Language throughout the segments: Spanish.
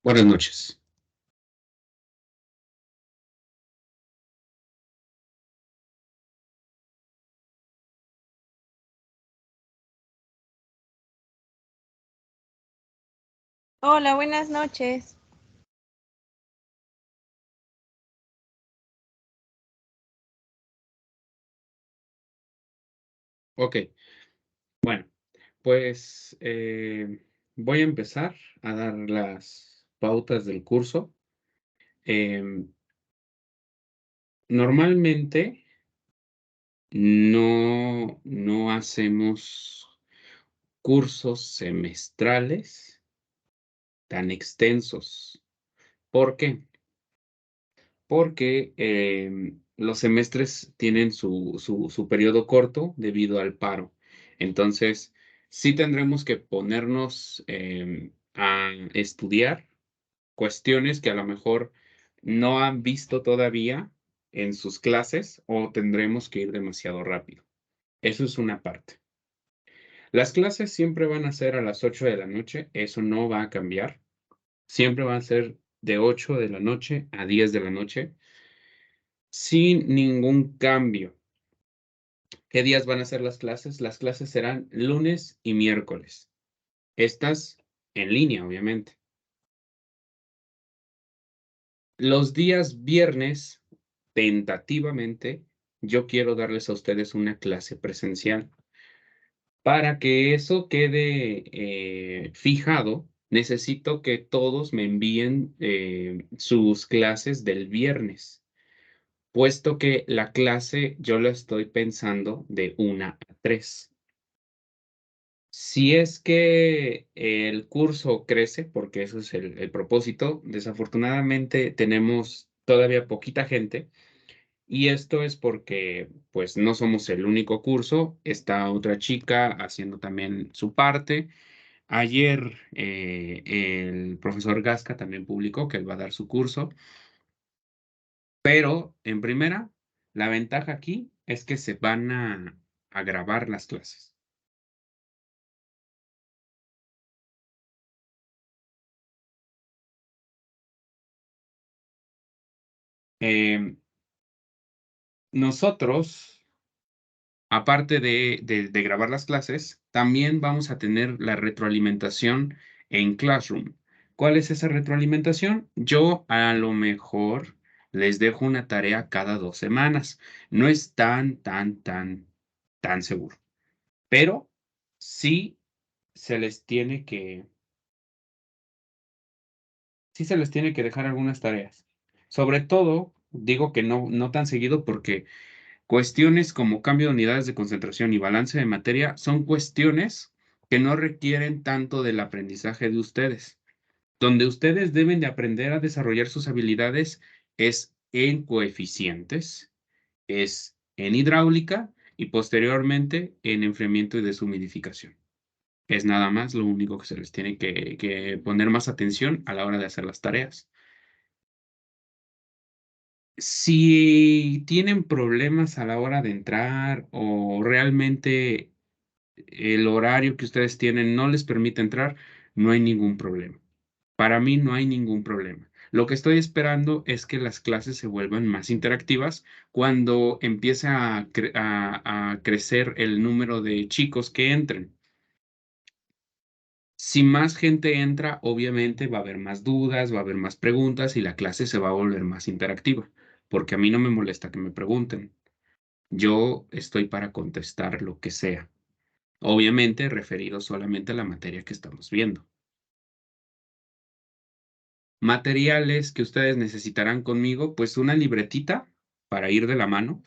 Buenas noches. Hola, buenas noches. Ok, bueno, pues voy a empezar a dar las pautas del curso. Em, Normalmente no hacemos cursos semestrales tan extensos. ¿Por qué? Porque los semestres tienen su periodo corto debido al paro. Entonces, sí tendremos que ponernos a estudiar cuestiones que a lo mejor no han visto todavía en sus clases o tendremos que ir demasiado rápido. Eso es una parte. Las clases siempre van a ser a las 8 de la noche, eso no va a cambiar. Siempre van a ser de 8 de la noche a 10 de la noche sin ningún cambio. ¿Qué días van a ser las clases? Las clases serán lunes y miércoles. Estas en línea, obviamente. Los días viernes, tentativamente, yo quiero darles a ustedes una clase presencial. Para que eso quede fijado, necesito que todos me envíen sus clases del viernes, puesto que la clase yo la estoy pensando de 1 a 3. Si es que el curso crece, porque eso es el propósito, desafortunadamente tenemos todavía poquita gente y esto es porque pues no somos el único curso, está otra chica haciendo también su parte. Ayer el profesor Gasca también publicó que él va a dar su curso, pero en primera, la ventaja aquí es que se van a grabar las clases. Em, Nosotros, aparte de grabar las clases, también vamos a tener la retroalimentación en Classroom. ¿Cuál es esa retroalimentación? Yo a lo mejor les dejo una tarea cada 2 semanas. No es tan seguro, pero sí se les tiene que, sí se les tiene que dejar algunas tareas. Sobre todo, digo que no tan seguido porque cuestiones como cambio de unidades de concentración y balance de materia son cuestiones que no requieren tanto del aprendizaje de ustedes. Donde ustedes deben de aprender a desarrollar sus habilidades es en coeficientes, es en hidráulica y posteriormente en enfriamiento y deshumidificación. Es nada más lo único que se les tiene que poner más atención a la hora de hacer las tareas. Si tienen problemas a la hora de entrar o realmente el horario que ustedes tienen no les permite entrar, no hay ningún problema. Para mí no hay ningún problema. Lo que estoy esperando es que las clases se vuelvan más interactivas cuando empiece a crecer el número de chicos que entren. Si más gente entra, obviamente va a haber más dudas, va a haber más preguntas y la clase se va a volver más interactiva, porque a mí no me molesta que me pregunten. Yo estoy para contestar lo que sea, obviamente referido solamente a la materia que estamos viendo. Materiales que ustedes necesitarán conmigo, pues una libretita para ir de la mano.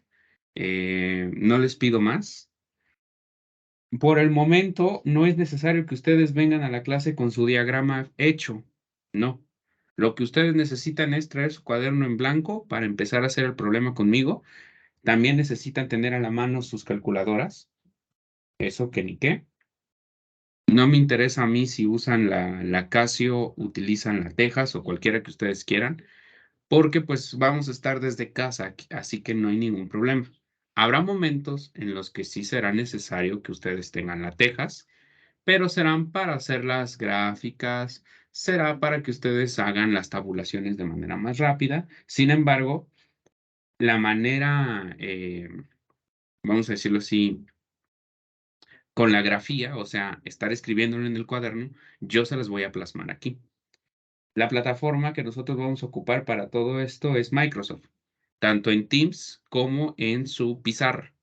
No les pido más. Por el momento, no es necesario que ustedes vengan a la clase con su diagrama hecho. No. Lo que ustedes necesitan es traer su cuaderno en blanco para empezar a hacer el problema conmigo. También necesitan tener a la mano sus calculadoras. Eso que ni qué. No me interesa a mí si usan la Casio, utilizan la Texas o cualquiera que ustedes quieran, porque pues vamos a estar desde casa, así que no hay ningún problema. Habrá momentos en los que sí será necesario que ustedes tengan la Texas, pero serán para hacer las gráficas, será para que ustedes hagan las tabulaciones de manera más rápida. Sin embargo, la manera, vamos a decirlo así, con la grafía, o sea, estar escribiéndolo en el cuaderno, yo se las voy a plasmar aquí. La plataforma que nosotros vamos a ocupar para todo esto es Microsoft, tanto en Teams como en su pizarra.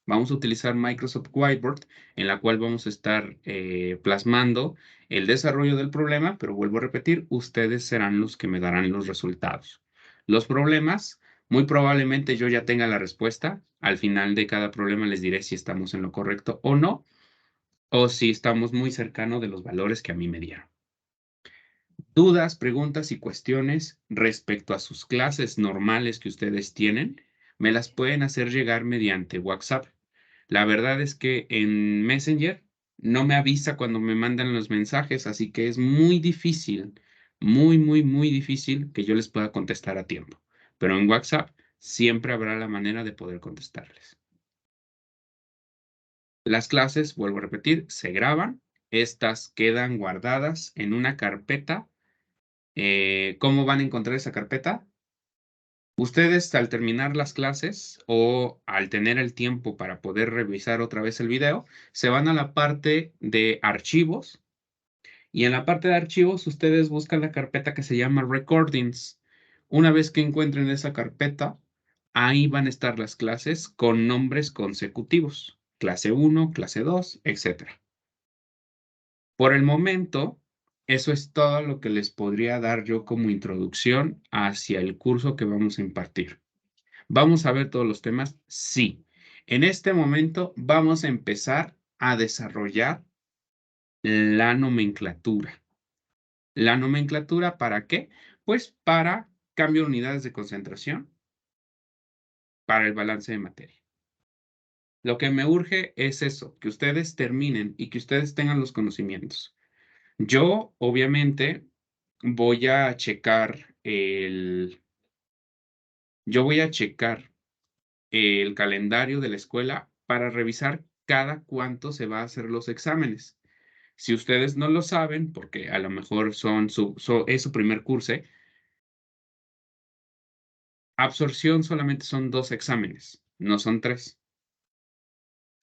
Vamos a utilizar Microsoft Whiteboard, en la cual vamos a estar plasmando el desarrollo del problema, pero vuelvo a repetir, ustedes serán los que me darán los resultados. Los problemas, muy probablemente yo ya tenga la respuesta. Al final de cada problema les diré si estamos en lo correcto o no, o si estamos muy cercano de los valores que a mí me dieron. Dudas, preguntas y cuestiones respecto a sus clases normales que ustedes tienen, me las pueden hacer llegar mediante WhatsApp. La verdad es que en Messenger no me avisa cuando me mandan los mensajes, así que es muy difícil, muy difícil que yo les pueda contestar a tiempo. Pero en WhatsApp siempre habrá la manera de poder contestarles. Las clases, vuelvo a repetir, se graban. Estas quedan guardadas en una carpeta. ¿Cómo van a encontrar esa carpeta? Ustedes al terminar las clases o al tener el tiempo para poder revisar otra vez el video, se van a la parte de archivos y en la parte de archivos ustedes buscan la carpeta que se llama Recordings. Una vez que encuentren esa carpeta, ahí van a estar las clases con nombres consecutivos, clase 1, clase 2, etcétera. Por el momento, eso es todo lo que les podría dar yo como introducción hacia el curso que vamos a impartir. ¿Vamos a ver todos los temas? Sí. En este momento vamos a empezar a desarrollar la nomenclatura. ¿La nomenclatura para qué? Pues para cambio de unidades de concentración, para el balance de materia. Lo que me urge es eso, que ustedes terminen y que ustedes tengan los conocimientos. Yo, obviamente, voy a checar yo voy a checar el calendario de la escuela para revisar cada cuánto se va a hacer los exámenes. Si ustedes no lo saben, porque a lo mejor es su primer curso, absorción solamente son 2 exámenes, no son 3.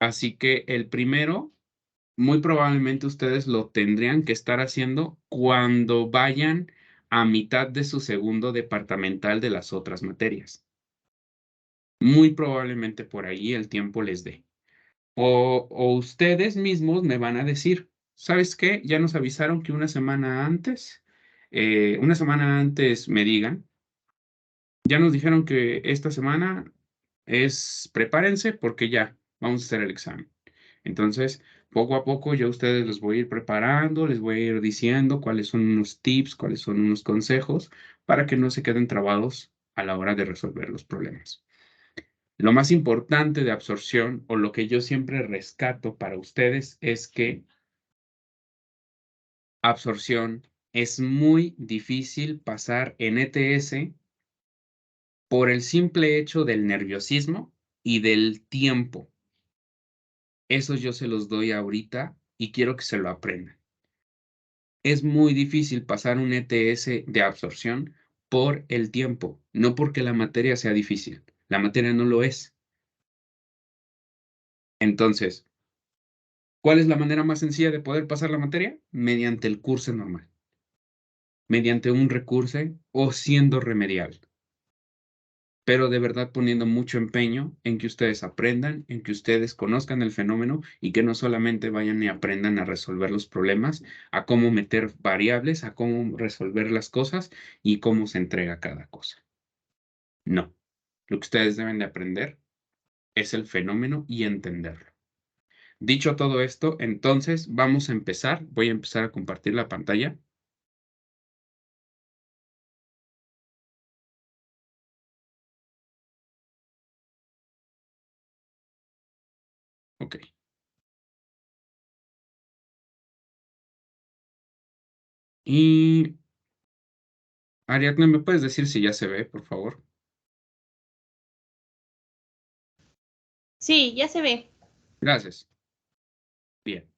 Así que el primero, muy probablemente ustedes lo tendrían que estar haciendo cuando vayan a mitad de su segundo departamental de las otras materias. Muy probablemente por ahí el tiempo les dé. O ustedes mismos me van a decir, ¿sabes qué? Ya nos avisaron que una semana antes me digan, ya nos dijeron que esta semana prepárense porque ya vamos a hacer el examen. Entonces, poco a poco yo a ustedes les voy a ir preparando, les voy a ir diciendo cuáles son unos tips, cuáles son unos consejos para que no se queden trabados a la hora de resolver los problemas. Lo más importante de absorción o lo que yo siempre rescato para ustedes es que absorción es muy difícil pasar en ETS por el simple hecho del nerviosismo y del tiempo. Eso yo se los doy ahorita y quiero que se lo aprendan. Es muy difícil pasar un ETS de absorción por el tiempo, no porque la materia sea difícil. La materia no lo es. Entonces, ¿cuál es la manera más sencilla de poder pasar la materia? Mediante el curso normal, mediante un recurso o siendo remedial, pero de verdad poniendo mucho empeño en que ustedes aprendan, en que ustedes conozcan el fenómeno y que no solamente vayan y aprendan a resolver los problemas, a cómo meter variables, a cómo resolver las cosas y cómo se entrega cada cosa. No, lo que ustedes deben de aprender es el fenómeno y entenderlo. Dicho todo esto, entonces vamos a empezar. Voy a empezar a compartir la pantalla. Ok. Y Ariadna, ¿me puedes decir si ya se ve, por favor? Sí, ya se ve. Gracias. Bien.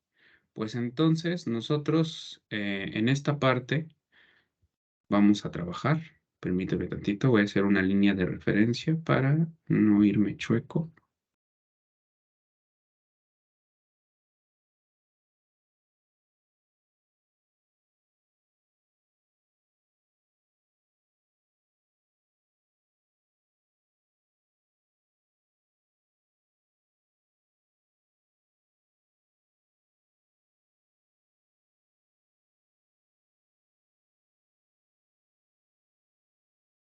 Pues entonces nosotros en esta parte vamos a trabajar. Permíteme tantito, voy a hacer una línea de referencia para no irme chueco.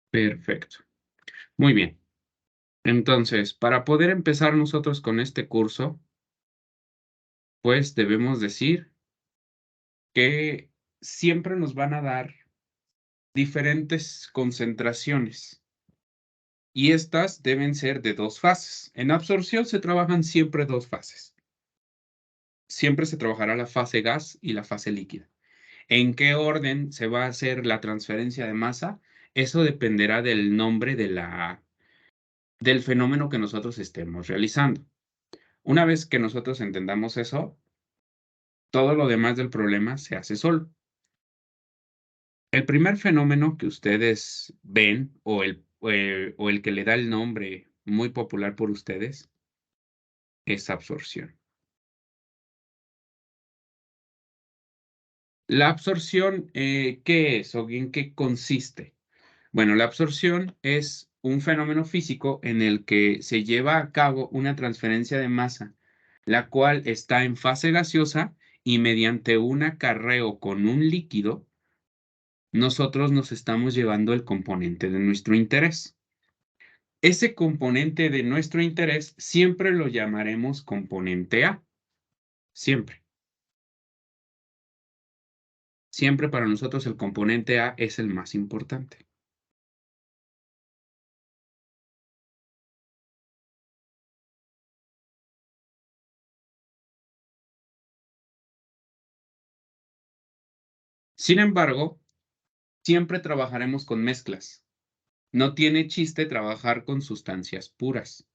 Perfecto. Muy bien. Entonces, para poder empezar nosotros con este curso, pues debemos decir que siempre nos van a dar diferentes concentraciones y estas deben ser de 2 fases. En absorción se trabajan siempre 2 fases. Siempre se trabajará la fase gas y la fase líquida. ¿En qué orden se va a hacer la transferencia de masa? Eso dependerá del nombre del fenómeno que nosotros estemos realizando. Una vez que nosotros entendamos eso, todo lo demás del problema se hace solo. El primer fenómeno que ustedes ven, o el que le da el nombre muy popular por ustedes, es absorción. La absorción, ¿qué es o en qué consiste? Bueno, la absorción es un fenómeno físico en el que se lleva a cabo una transferencia de masa, la cual está en fase gaseosa y mediante un acarreo con un líquido, nosotros nos estamos llevando el componente de nuestro interés. Ese componente de nuestro interés siempre lo llamaremos componente A, siempre. Siempre para nosotros el componente A es el más importante. Sin embargo, siempre trabajaremos con mezclas. No tiene chiste trabajar con sustancias puras.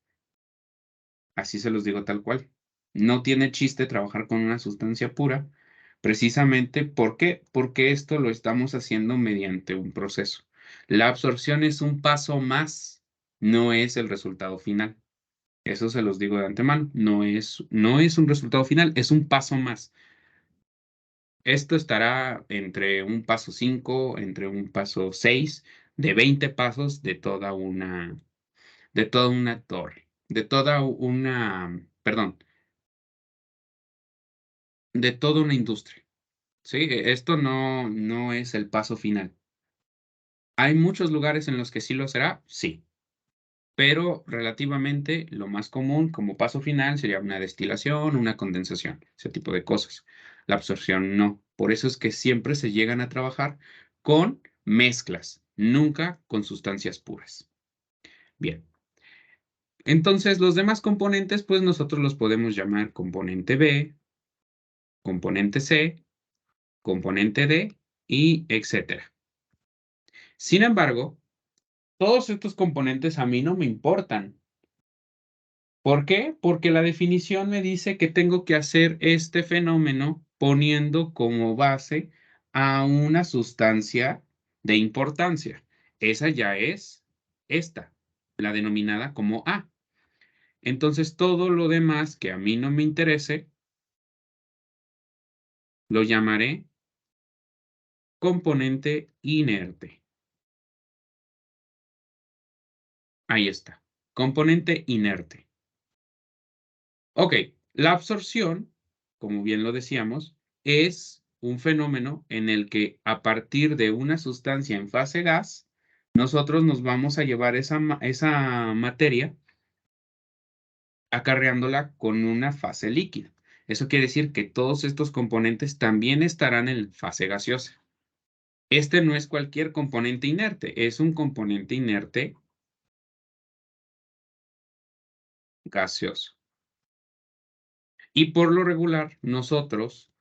Así se los digo tal cual. No tiene chiste trabajar con una sustancia pura, precisamente ¿por qué? Porque esto lo estamos haciendo mediante un proceso. La absorción es un paso más, no es el resultado final. Eso se los digo de antemano. No es un resultado final, es un paso más. Esto estará entre un paso 5, entre un paso 6, de 20 pasos de toda una torre, de toda una, perdón, de toda una industria. ¿Sí? Esto no es el paso final. ¿Hay muchos lugares en los que sí lo será? Sí. Pero relativamente lo más común como paso final sería una destilación, una condensación, ese tipo de cosas. La absorción no. Por eso es que siempre se llegan a trabajar con mezclas, nunca con sustancias puras. Bien. Entonces, los demás componentes, pues nosotros los podemos llamar componente B, componente C, componente D y etcétera. Sin embargo, todos estos componentes a mí no me importan. ¿Por qué? Porque la definición me dice que tengo que hacer este fenómeno poniendo como base a una sustancia de importancia. Esa ya es esta, la denominada como A. Entonces, todo lo demás que a mí no me interese, lo llamaré componente inerte. Ahí está, componente inerte. Ok, la absorción, como bien lo decíamos, es un fenómeno en el que a partir de una sustancia en fase gas, nosotros nos vamos a llevar esa materia acarreándola con una fase líquida. Eso quiere decir que todos estos componentes también estarán en fase gaseosa. Este no es cualquier componente inerte, es un componente inerte gaseoso. Y por lo regular, nosotros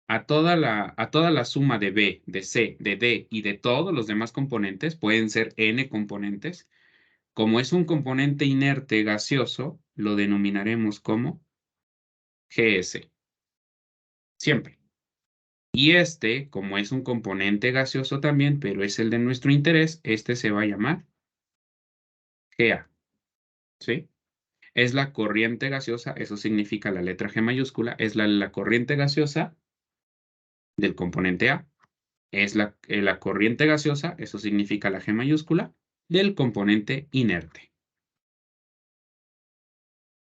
a toda la suma de B, de C, de D y de todos los demás componentes, pueden ser N componentes, como es un componente inerte gaseoso, lo denominaremos como GS. Siempre. Y este, como es un componente gaseoso también, pero es el de nuestro interés, este se va a llamar Ga, ¿sí? Es la corriente gaseosa, eso significa la letra G mayúscula, es la corriente gaseosa del componente A. Es la corriente gaseosa, eso significa la G mayúscula, del componente inerte.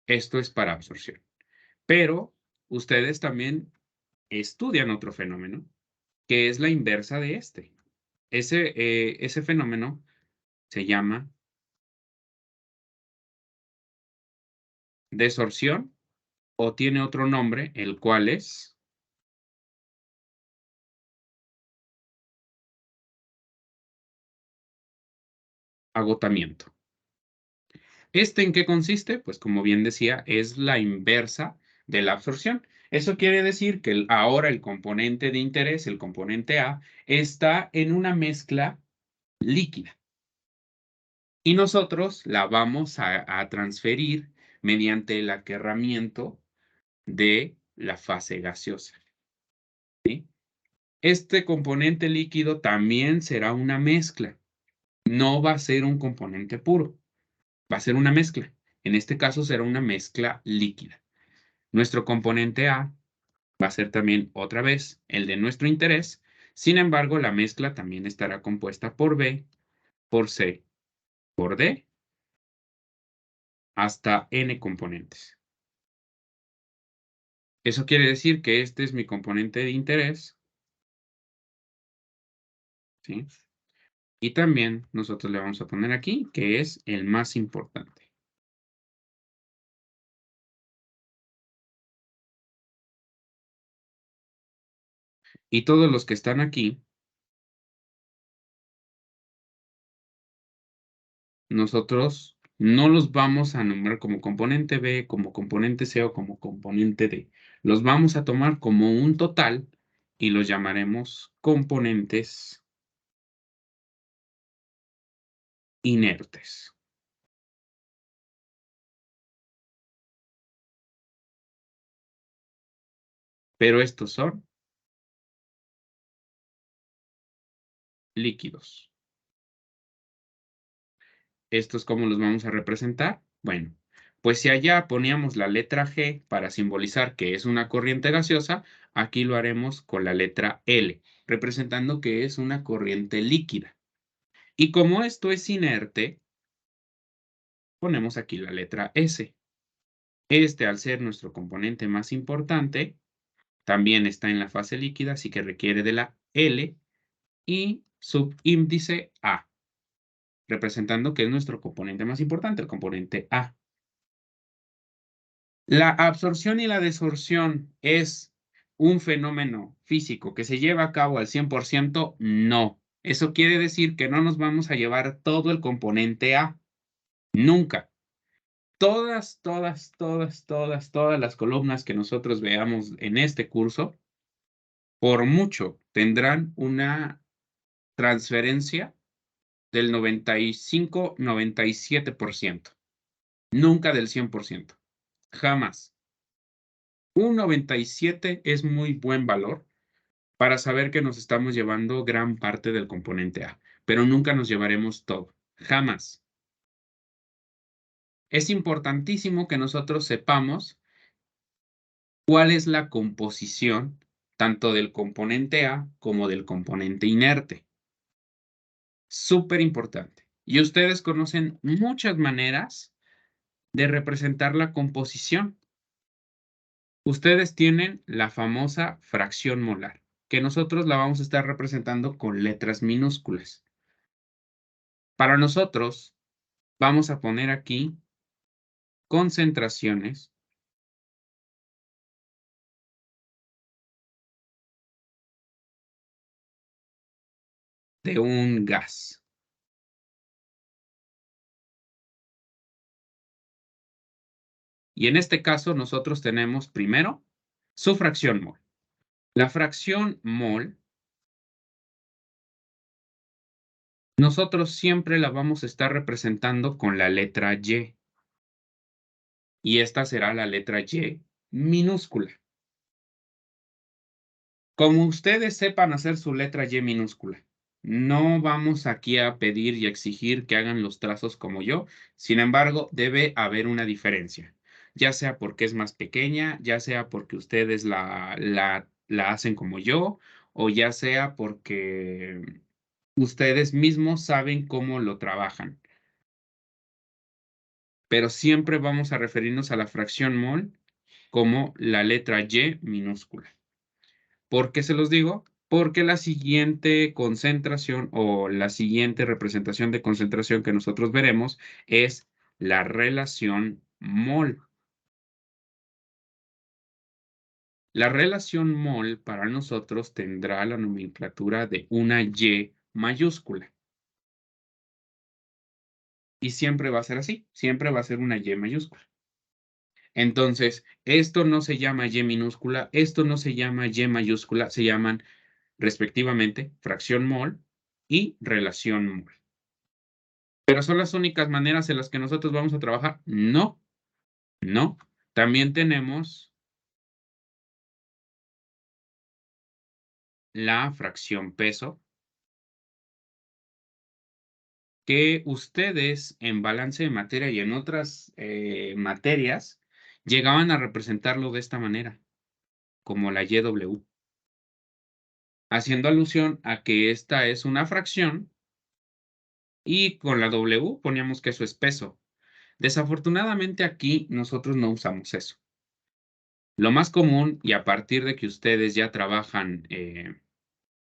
Esto es para absorción. Pero ustedes también estudian otro fenómeno, que es la inversa de este. Ese fenómeno se llama desorción o tiene otro nombre, el cual es agotamiento. ¿Este en qué consiste? Pues como bien decía, es la inversa de la absorción. Eso quiere decir que ahora el componente de interés, el componente A, está en una mezcla líquida. Y nosotros la vamos a transferir mediante el aquerramiento de la fase gaseosa, ¿sí? Este componente líquido también será una mezcla. No va a ser un componente puro, va a ser una mezcla. En este caso será una mezcla líquida. Nuestro componente A va a ser también otra vez el de nuestro interés. Sin embargo, la mezcla también estará compuesta por B, por C, por D, hasta N componentes. Eso quiere decir que este es mi componente de interés, ¿sí? Y también nosotros le vamos a poner aquí que es el más importante. Y todos los que están aquí, nosotros no los vamos a nombrar como componente B, como componente C o como componente D. Los vamos a tomar como un total y los llamaremos componentes inertes. Pero estos son líquidos. ¿Estos cómo los vamos a representar? Bueno, pues si allá poníamos la letra G para simbolizar que es una corriente gaseosa, aquí lo haremos con la letra L, representando que es una corriente líquida. Y como esto es inerte, ponemos aquí la letra S. Este, al ser nuestro componente más importante, también está en la fase líquida, así que requiere de la L y subíndice A, representando que es nuestro componente más importante, el componente A. ¿La absorción y la desorción es un fenómeno físico que se lleva a cabo al 100%? No. Eso quiere decir que no nos vamos a llevar todo el componente A. Nunca. Todas las columnas que nosotros veamos en este curso, por mucho, tendrán una transferencia del 95-97%. Nunca del 100%. Jamás. Un 97 es muy buen valor para saber que nos estamos llevando gran parte del componente A, pero nunca nos llevaremos todo. Jamás. Es importantísimo que nosotros sepamos cuál es la composición tanto del componente A como del componente inerte. Súper importante. Y ustedes conocen muchas maneras de representar la composición. Ustedes tienen la famosa fracción molar, que nosotros la vamos a estar representando con letras minúsculas. Para nosotros, vamos a poner aquí concentraciones de un gas. Y en este caso, nosotros tenemos primero su fracción mol. La fracción mol, nosotros siempre la vamos a estar representando con la letra Y. Y esta será la letra Y minúscula. Como ustedes sepan hacer su letra Y minúscula, no vamos aquí a pedir y exigir que hagan los trazos como yo. Sin embargo, debe haber una diferencia, ya sea porque es más pequeña, ya sea porque ustedes la hacen como yo, o ya sea porque ustedes mismos saben cómo lo trabajan. Pero siempre vamos a referirnos a la fracción mol como la letra Y minúscula. ¿Por qué se los digo? Porque la siguiente concentración o la siguiente representación de concentración que nosotros veremos es la relación mol. La relación mol para nosotros tendrá la nomenclatura de una Y mayúscula. Y siempre va a ser así, siempre va a ser una Y mayúscula. Entonces, esto no se llama Y minúscula, esto no se llama Y mayúscula, se llaman respectivamente fracción mol y relación mol. ¿Pero son las únicas maneras en las que nosotros vamos a trabajar? No, no. También tenemos la fracción peso, que ustedes en balance de materia y en otras materias llegaban a representarlo de esta manera, como la YW, haciendo alusión a que esta es una fracción y con la W poníamos que eso es peso. Desafortunadamente aquí nosotros no usamos eso. Lo más común, y a partir de que ustedes ya trabajan,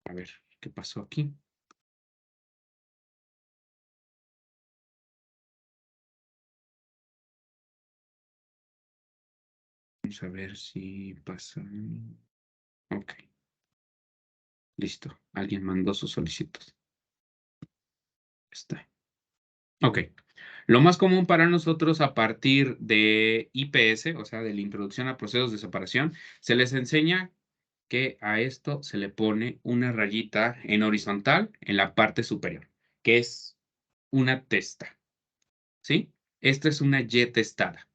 a ver, ¿qué pasó aquí? Vamos a ver si pasa. Ok, listo. Alguien mandó su solicitud. Está. Ok. Lo más común para nosotros a partir de IPS, o sea, de la introducción a procesos de separación, se les enseña que a esto se le pone una rayita en horizontal en la parte superior, que es una testa, ¿sí? Esta es una Y testada.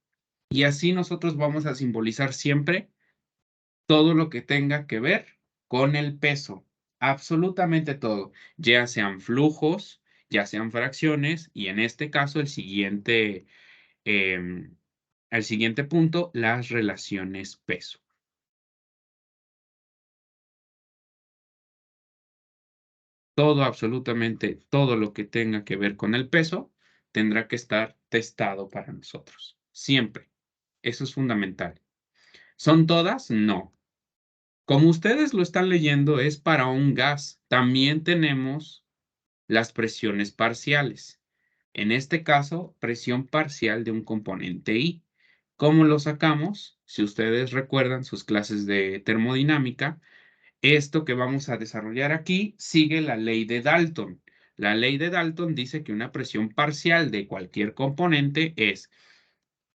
Y así nosotros vamos a simbolizar siempre todo lo que tenga que ver con el peso, absolutamente todo, ya sean flujos, ya sean fracciones, y en este caso em, el siguiente punto, las relaciones peso. Todo, absolutamente todo lo que tenga que ver con el peso tendrá que estar testado para nosotros, siempre. Eso es fundamental. ¿Son todas? No. Como ustedes lo están leyendo, es para un gas. También tenemos las presiones parciales. En este caso, presión parcial de un componente I. ¿Cómo lo sacamos? Si ustedes recuerdan sus clases de termodinámica, esto que vamos a desarrollar aquí sigue la ley de Dalton. La ley de Dalton dice que una presión parcial de cualquier componente es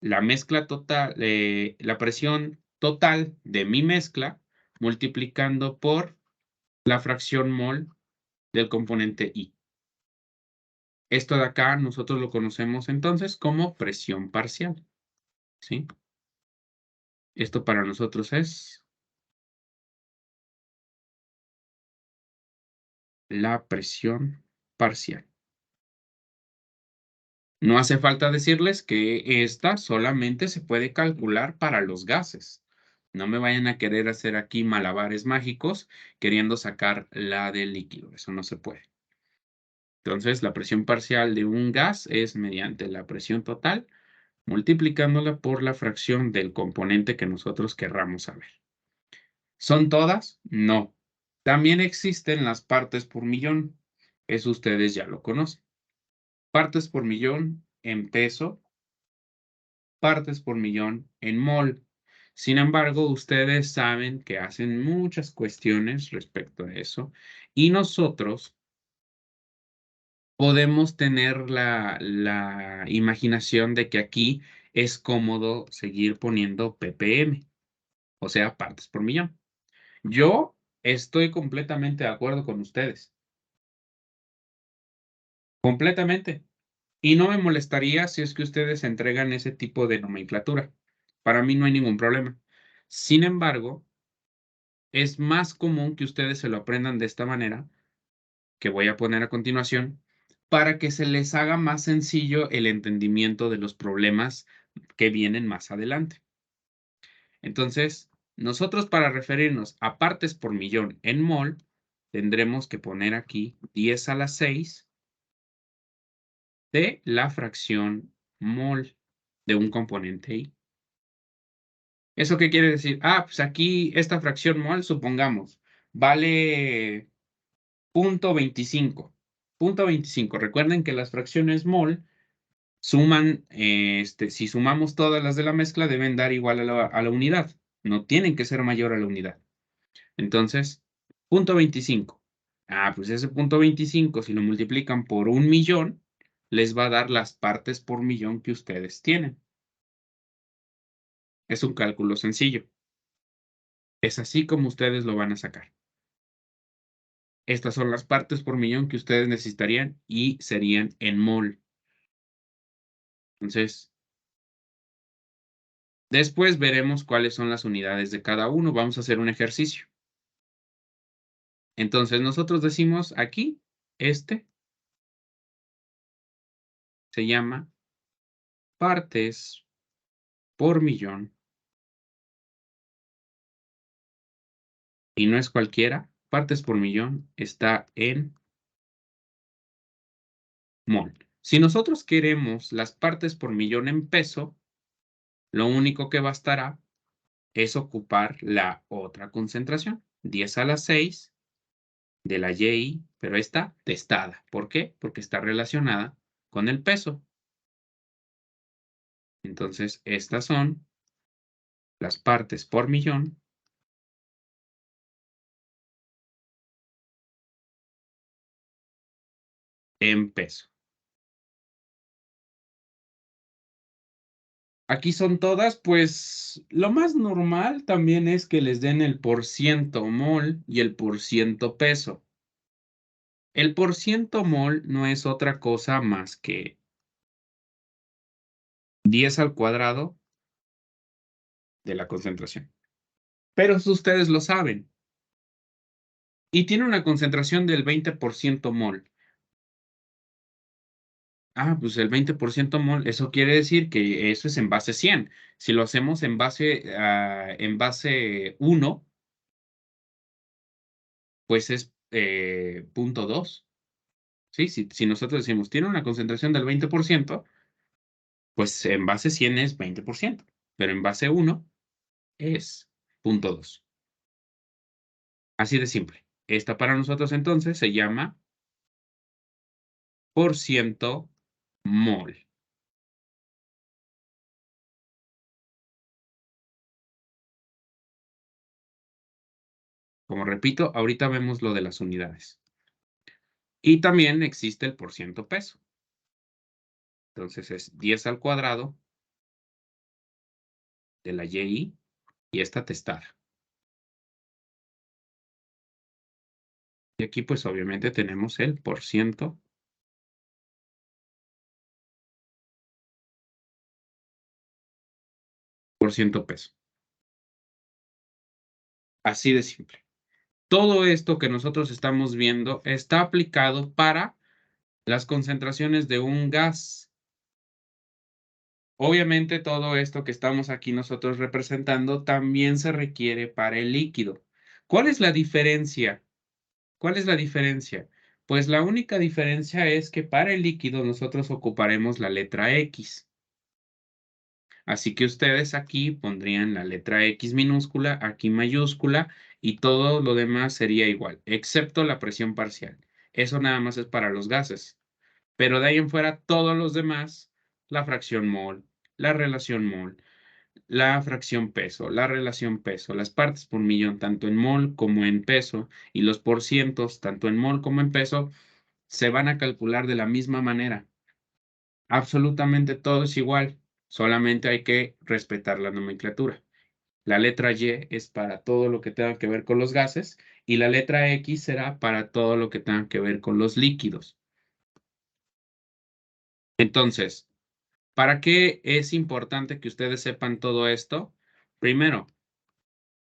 la mezcla total, la presión total de mi mezcla multiplicando por la fracción mol del componente I. Esto de acá nosotros lo conocemos entonces como presión parcial, ¿sí? Esto para nosotros es la presión parcial. No hace falta decirles que esta solamente se puede calcular para los gases. No me vayan a querer hacer aquí malabares mágicos queriendo sacar la del líquido. Eso no se puede. Entonces, la presión parcial de un gas es mediante la presión total multiplicándola por la fracción del componente que nosotros querramos saber. ¿Son todas? No. También existen las partes por millón. Eso ustedes ya lo conocen. Partes por millón en peso, partes por millón en mol. Sin embargo, ustedes saben que hacen muchas cuestiones respecto a eso y nosotros podemos tener la imaginación de que aquí es cómodo seguir poniendo ppm, o sea, partes por millón. Yo estoy completamente de acuerdo con ustedes, completamente. Y no me molestaría si es que ustedes entregan ese tipo de nomenclatura. Para mí no hay ningún problema. Sin embargo, es más común que ustedes se lo aprendan de esta manera, que voy a poner a continuación, para que se les haga más sencillo el entendimiento de los problemas que vienen más adelante. Entonces, nosotros para referirnos a partes por millón en mol, tendremos que poner aquí 10 a la 6 de la fracción mol de un componente I. ¿Eso qué quiere decir? Ah, pues aquí esta fracción mol, supongamos, vale 0.25. 0.25. Recuerden que las fracciones mol suman, si sumamos todas las de la mezcla, deben dar igual a la unidad. No tienen que ser mayor a la unidad. Entonces, 0.25. Ah, pues ese 0.25, si lo multiplican por 1.000.000, les va a dar las partes por millón que ustedes tienen. Es un cálculo sencillo. Es así como ustedes lo van a sacar. Estas son las partes por millón que ustedes necesitarían y serían en mol. Entonces, después veremos cuáles son las unidades de cada uno. Vamos a hacer un ejercicio. Entonces, nosotros decimos aquí, este se llama partes por millón. Y no es cualquiera. Partes por millón está en mol. Si nosotros queremos las partes por millón en peso, lo único que bastará es ocupar la otra concentración, 10 a la 6 de la YI, pero está testada. ¿Por qué? Porque está relacionada con el peso. Entonces, estas son las partes por millón en peso. Aquí son todas, pues lo más normal también es que les den el porciento mol y el porciento peso. El porciento mol no es otra cosa más que 10 al cuadrado de la concentración. Pero ustedes lo saben. Y tiene una concentración del 20% mol. Ah, pues el 20% mol, eso quiere decir que eso es en base 100. Si lo hacemos en base 1, pues es 0.2. ¿Sí? Si nosotros decimos, tiene una concentración del 20%, pues en base 100 es 20%, pero en base 1 es 0.2. Así de simple. Esta para nosotros entonces se llama por ciento mol. Como repito, ahorita vemos lo de las unidades. Y también existe el por ciento peso. Entonces es 10 al cuadrado de la YI y esta testada. Y aquí pues obviamente tenemos el por ciento peso. Así de simple. Todo esto que nosotros estamos viendo está aplicado para las concentraciones de un gas. Obviamente todo esto que estamos aquí nosotros representando también se requiere para el líquido. ¿Cuál es la diferencia? ¿Cuál es la diferencia? Pues la única diferencia es que para el líquido nosotros ocuparemos la letra X. Así que ustedes aquí pondrían la letra X minúscula, aquí mayúscula, y todo lo demás sería igual, excepto la presión parcial. Eso nada más es para los gases. Pero de ahí en fuera, todos los demás, la fracción mol, la relación mol, la fracción peso, la relación peso, las partes por millón, tanto en mol como en peso, y los porcientos, tanto en mol como en peso, se van a calcular de la misma manera. Absolutamente todo es igual, solamente hay que respetar la nomenclatura. La letra Y es para todo lo que tenga que ver con los gases y la letra X será para todo lo que tenga que ver con los líquidos. Entonces, ¿para qué es importante que ustedes sepan todo esto? Primero,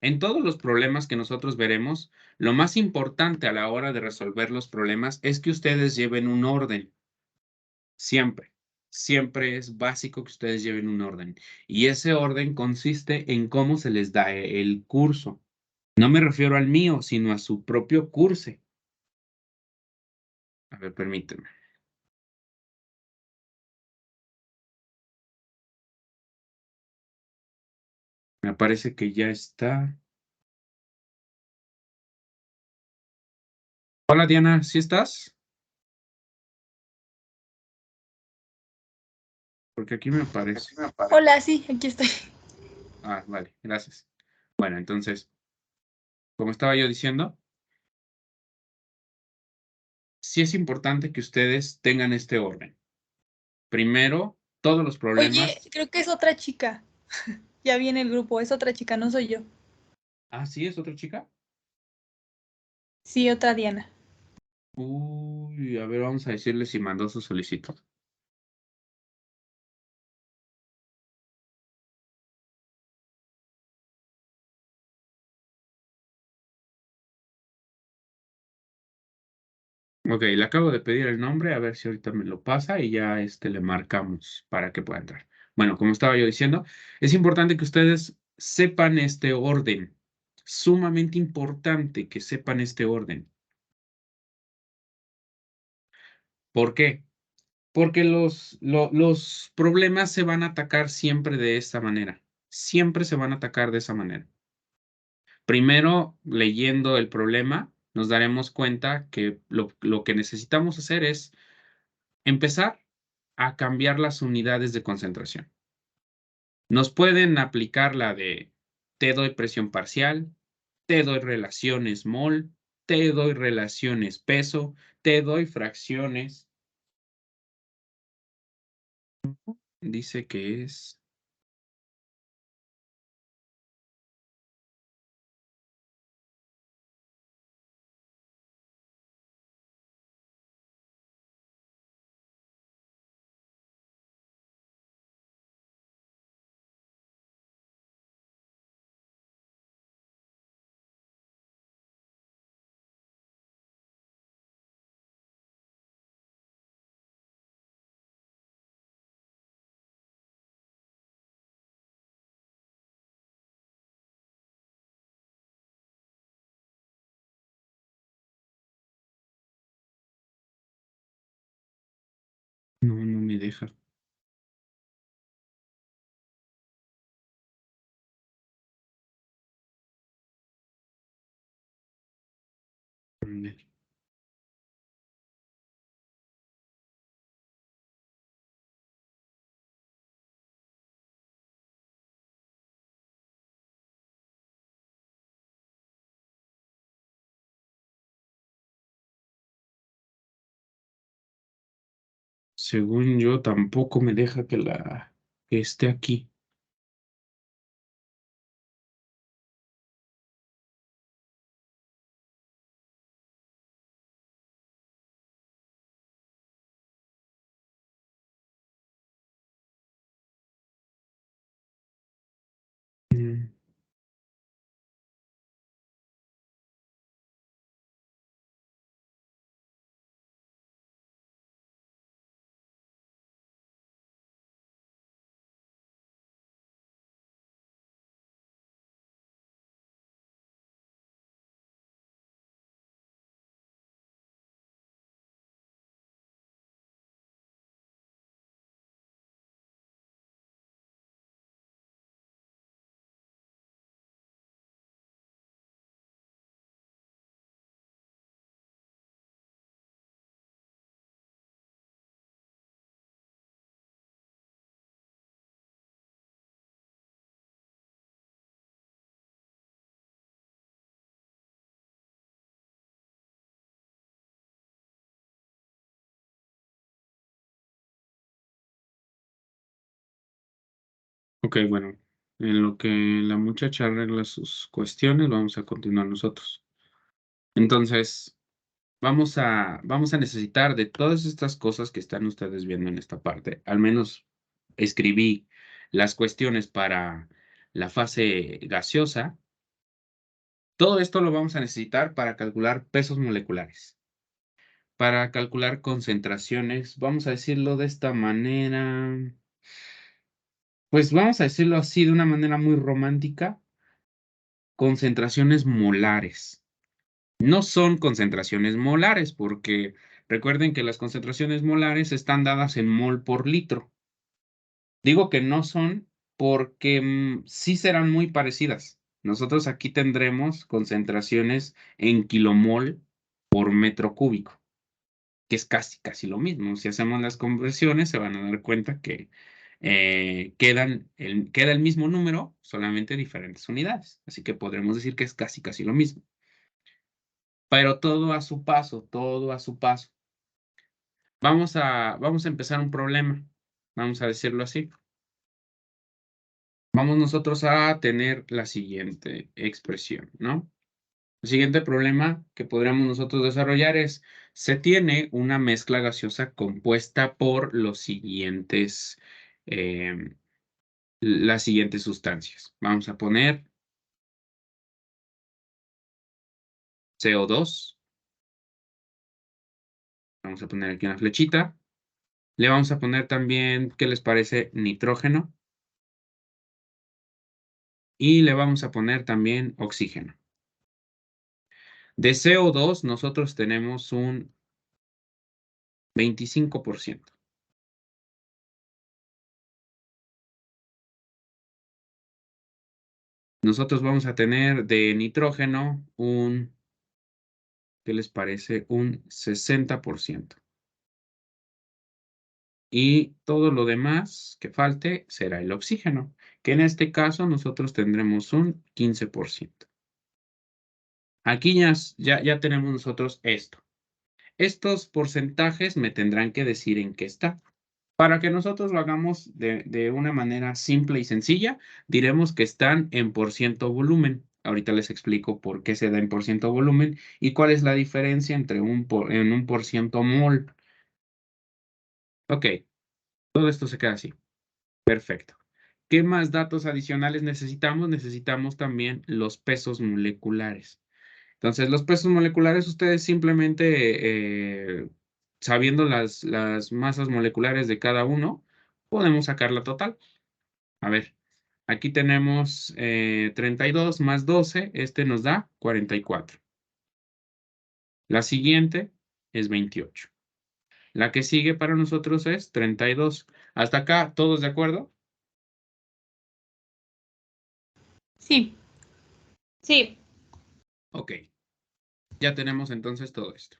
En todos los problemas que nosotros veremos, lo más importante a la hora de resolver los problemas es que ustedes lleven un orden. Siempre, siempre es básico que ustedes lleven un orden. Y ese orden consiste en cómo se les da el curso. No me refiero al mío, sino a su propio curso. A ver, permíteme. Me parece que ya está. Hola Diana, ¿sí estás? Porque aquí me aparece. Hola, sí, aquí estoy. Ah, vale, gracias. Bueno, entonces, como estaba yo diciendo, sí es importante que ustedes tengan este orden. Primero, todos los Oye, problemas. creo que es otra chica. Ya viene el grupo, es otra chica, no soy yo. Ah, ¿sí es otra chica? Sí, otra Diana. Uy, a ver, vamos a decirle si mandó su solicitud. Ok, le acabo de pedir el nombre, a ver si ahorita me lo pasa y ya le marcamos para que pueda entrar. Bueno, como estaba yo diciendo, es importante que ustedes sepan este orden. Sumamente importante que sepan este orden. ¿Por qué? Porque los problemas se van a atacar siempre de esta manera. Siempre se van a atacar de esa manera. Primero, leyendo el problema, nos daremos cuenta que lo que necesitamos hacer es empezar a cambiar las unidades de concentración. Nos pueden aplicar la de te doy presión parcial, te doy relaciones mol, te doy relaciones peso, te doy fracciones. Dice que es. No, no me deja. Según yo, tampoco me deja que esté aquí. Mm, Ok, bueno, en lo que la muchacha arregla sus cuestiones, vamos a continuar nosotros. Entonces, vamos a necesitar de todas estas cosas que están ustedes viendo en esta parte. Al menos escribí las cuestiones para la fase gaseosa Todo esto lo vamos a necesitar para calcular pesos moleculares. Para calcular concentraciones, vamos a decirlo de esta manera. Pues vamos a decirlo así, de una manera muy romántica. Concentraciones molares. No son concentraciones molares, porque recuerden que las concentraciones molares están dadas en mol por litro. Digo que no son porque sí serán muy parecidas. Nosotros aquí tendremos concentraciones en kilomol por metro cúbico, que es casi lo mismo. Si hacemos las conversiones, se van a dar cuenta que queda el mismo número, solamente diferentes unidades. Así que podremos decir que es casi lo mismo. Pero todo a su paso, todo a su paso. Vamos a empezar un problema. Vamos a decirlo así. Vamos nosotros a tener la siguiente expresión, ¿no? El siguiente problema que podríamos nosotros desarrollar es, se tiene una mezcla gaseosa compuesta por las siguientes sustancias. Vamos a poner CO2. Vamos a poner aquí una flechita. Le vamos a poner también, ¿qué les parece? Nitrógeno. Y le vamos a poner también oxígeno. De CO2 nosotros tenemos un 25%. Nosotros vamos a tener de nitrógeno ¿qué les parece? Un 60%. Y todo lo demás que falte será el oxígeno, que en este caso nosotros tendremos un 15%. Aquí ya tenemos nosotros esto. Estos porcentajes me tendrán que decir en qué está. Para que nosotros lo hagamos de una manera simple y sencilla, diremos que están en por ciento volumen. Ahorita les explico por qué se da en por ciento volumen y cuál es la diferencia entre en un por ciento mol. Ok, todo esto se queda así. Perfecto. ¿Qué más datos adicionales necesitamos? Necesitamos también los pesos moleculares. Entonces, los pesos moleculares, ustedes simplemente, sabiendo las masas moleculares de cada uno, podemos sacar la total. A ver, aquí tenemos 32 más 12, este nos da 44. La siguiente es 28. La que sigue para nosotros es 32. ¿Hasta acá todos de acuerdo? Sí. Sí. Ok, ya tenemos entonces todo esto.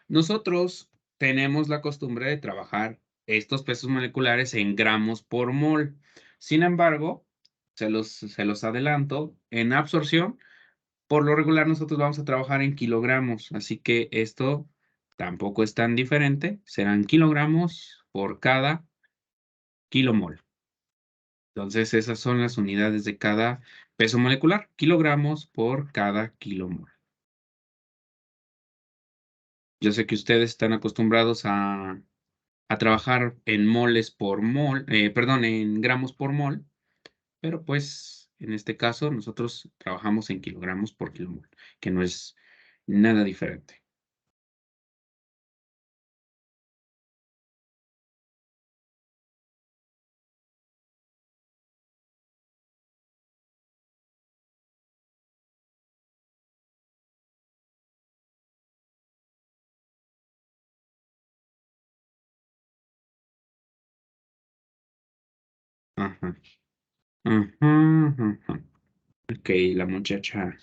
Nosotros tenemos la costumbre de trabajar estos pesos moleculares en gramos por mol. Sin embargo, se los adelanto, en absorción, por lo regular nosotros vamos a trabajar en kilogramos, así que esto tampoco es tan diferente, serán kilogramos por cada kilomol. Entonces, esas son las unidades de cada peso molecular, kilogramos por cada kilomol. Yo sé que ustedes están acostumbrados a trabajar en moles por mol, perdón, en gramos por mol, pero pues en este caso nosotros trabajamos en kilogramos por kilomol, que no es nada diferente. Ajá. Ajá, ajá. Ok, la muchacha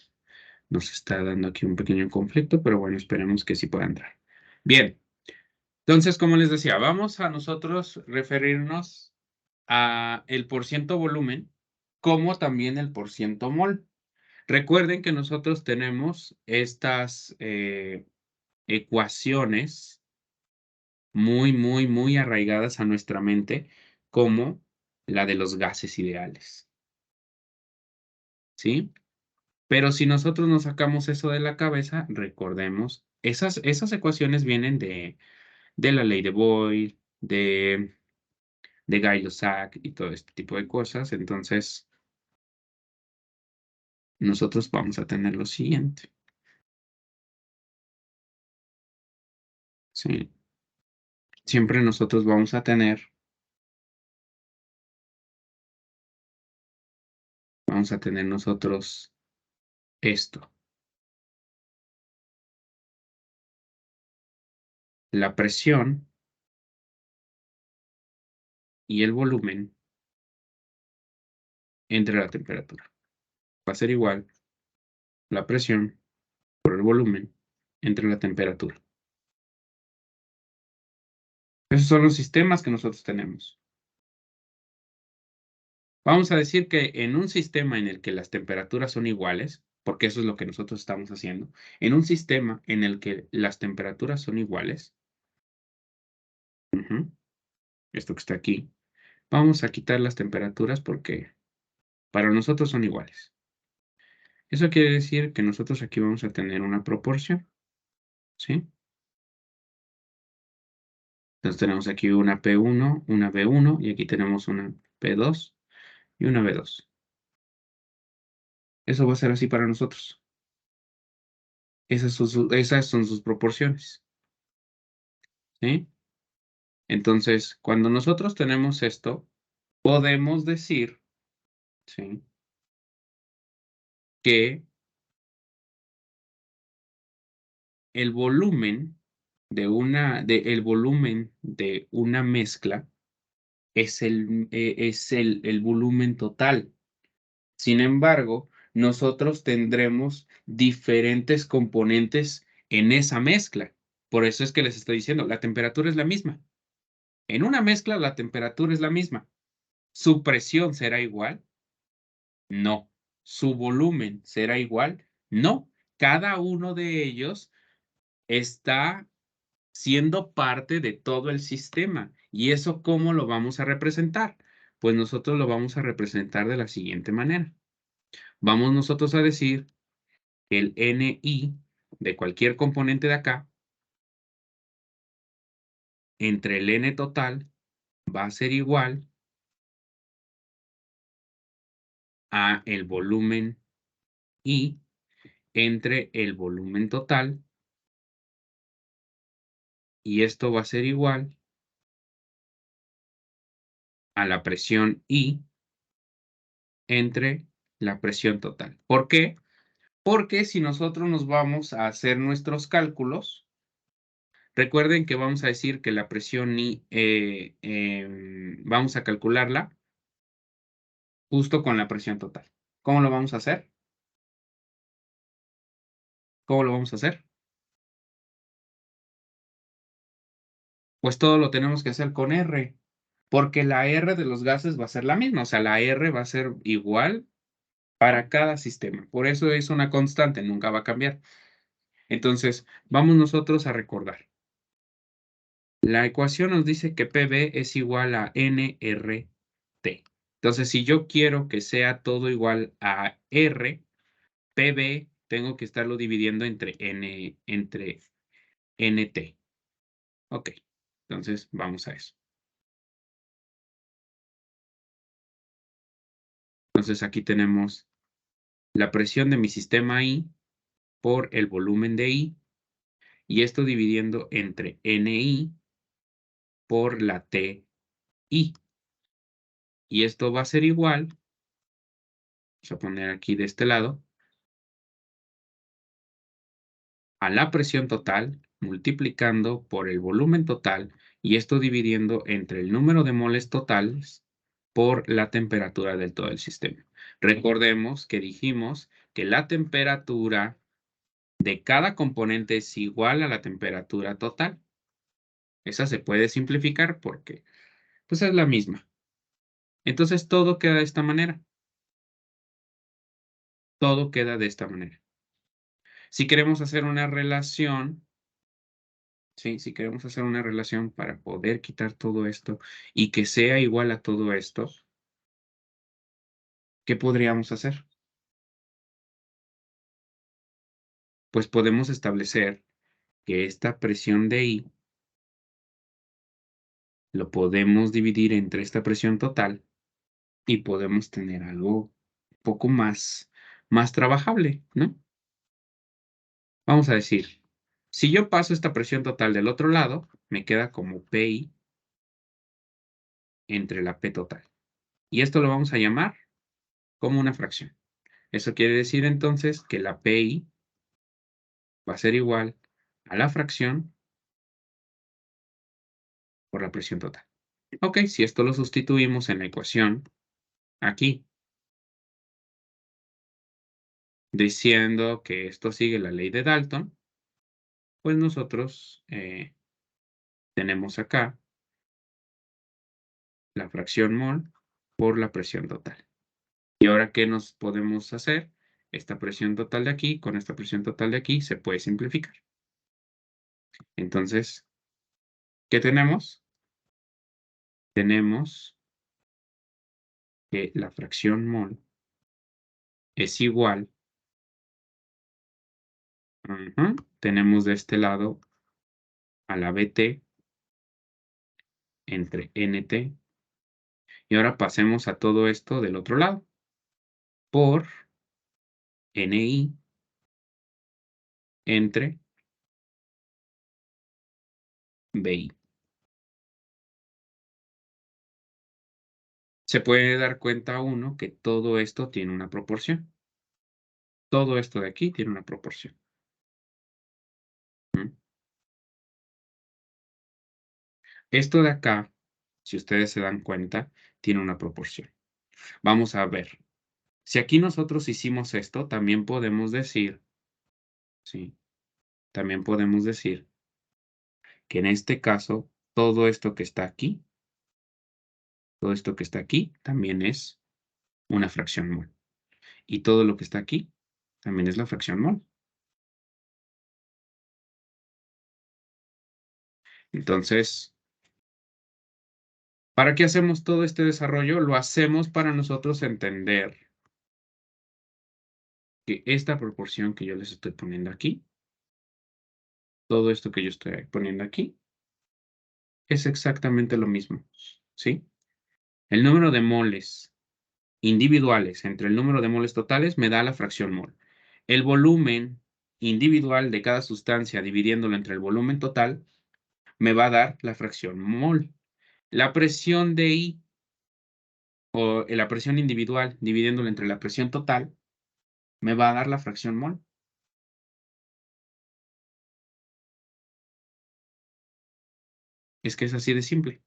nos está dando aquí un pequeño conflicto, pero bueno, esperemos que sí pueda entrar. Bien, entonces, como les decía, vamos a nosotros referirnos a el porciento volumen como también el porciento mol. Recuerden que nosotros tenemos estas ecuaciones muy arraigadas a nuestra mente, como la de los gases ideales, ¿sí? Pero si nosotros nos sacamos eso de la cabeza, recordemos, esas ecuaciones vienen de la ley de Boyle, de Gay-Lussac y todo este tipo de cosas. Entonces, nosotros vamos a tener lo siguiente. ¿Sí? Siempre nosotros vamos a tener nosotros esto. La presión y el volumen entre la temperatura. Va a ser igual la presión por el volumen entre la temperatura. Esos son los sistemas que nosotros tenemos. Vamos a decir que en un sistema en el que las temperaturas son iguales, porque eso es lo que nosotros estamos haciendo, en un sistema en el que las temperaturas son iguales, esto que está aquí, vamos a quitar las temperaturas porque para nosotros son iguales. Eso quiere decir que nosotros aquí vamos a tener una proporción, ¿sí? Entonces tenemos aquí una P1, una B1 y aquí tenemos una P2 y una B2. Eso va a ser así para nosotros. Esas son sus proporciones, ¿sí? Entonces, cuando nosotros tenemos esto, podemos decir, ¿sí?, que el volumen el volumen de una mezcla es el volumen total. Sin embargo, nosotros tendremos diferentes componentes en esa mezcla. Por eso es que les estoy diciendo, la temperatura es la misma. En una mezcla, la temperatura es la misma. ¿Su presión será igual? No. ¿Su volumen será igual? No. Cada uno de ellos está siendo parte de todo el sistema. ¿Y eso cómo lo vamos a representar? Pues nosotros lo vamos a representar de la siguiente manera. Vamos nosotros a decir que el NI de cualquier componente de acá entre el N total va a ser igual a el volumen I entre el volumen total, y esto va a ser igual a la presión I entre la presión total. ¿Por qué? Porque si nosotros nos vamos a hacer nuestros cálculos, recuerden que vamos a decir que la presión I, vamos a calcularla justo con la presión total. ¿Cómo lo vamos a hacer? ¿Cómo lo vamos a hacer? Pues todo lo tenemos que hacer con R, porque la R de los gases va a ser la misma, o sea, la R va a ser igual para cada sistema. Por eso es una constante, nunca va a cambiar. Entonces, vamos nosotros a recordar. La ecuación nos dice que PV es igual a nRT. Entonces, si yo quiero que sea todo igual a R, PV tengo que estarlo dividiendo entre NT. Ok, entonces vamos a eso. Entonces, aquí tenemos la presión de mi sistema I por el volumen de I, y esto dividiendo entre NI por la TI. Y esto va a ser igual, vamos a poner aquí de este lado, a la presión total multiplicando por el volumen total, y esto dividiendo entre el número de moles totales por la temperatura del todo el sistema. Recordemos que dijimos que la temperatura de cada componente es igual a la temperatura total. Esa se puede simplificar porque pues es la misma. Entonces todo queda de esta manera. Todo queda de esta manera. Si queremos hacer una relación, ¿sí? Si queremos hacer una relación para poder quitar todo esto y que sea igual a todo esto, ¿qué podríamos hacer? Pues podemos establecer que esta presión de I lo podemos dividir entre esta presión total y podemos tener algo un poco más más trabajable, ¿no? Vamos a decir, si yo paso esta presión total del otro lado, me queda como PI entre la P total. Y esto lo vamos a llamar como una fracción. Eso quiere decir entonces que la PI va a ser igual a la fracción por la presión total. Ok, si esto lo sustituimos en la ecuación aquí, diciendo que esto sigue la ley de Dalton, pues nosotros tenemos acá la fracción mol por la presión total. ¿Y ahora qué nos podemos hacer? Esta presión total de aquí con esta presión total de aquí se puede simplificar. Entonces, ¿qué tenemos? Tenemos que la fracción mol es igual. Tenemos de este lado a la BT entre NT. Y ahora pasemos a todo esto del otro lado. Por NI entre BI. Se puede dar cuenta uno que todo esto tiene una proporción. Todo esto de aquí tiene una proporción. Esto de acá, si ustedes se dan cuenta, tiene una proporción. Vamos a ver. Si aquí nosotros hicimos esto, también podemos decir, ¿sí? También podemos decir que en este caso, todo esto que está aquí, todo esto que está aquí, también es una fracción mol. Y todo lo que está aquí, también es la fracción mol. Entonces, ¿para qué hacemos todo este desarrollo? Lo hacemos para nosotros entender que esta proporción que yo les estoy poniendo aquí, todo esto que yo estoy poniendo aquí, es exactamente lo mismo, ¿sí? El número de moles individuales entre el número de moles totales me da la fracción mol. El volumen individual de cada sustancia dividiéndolo entre el volumen total me va a dar la fracción mol. La presión de I o la presión individual dividiéndola entre la presión total me va a dar la fracción mol. Es que es así de simple.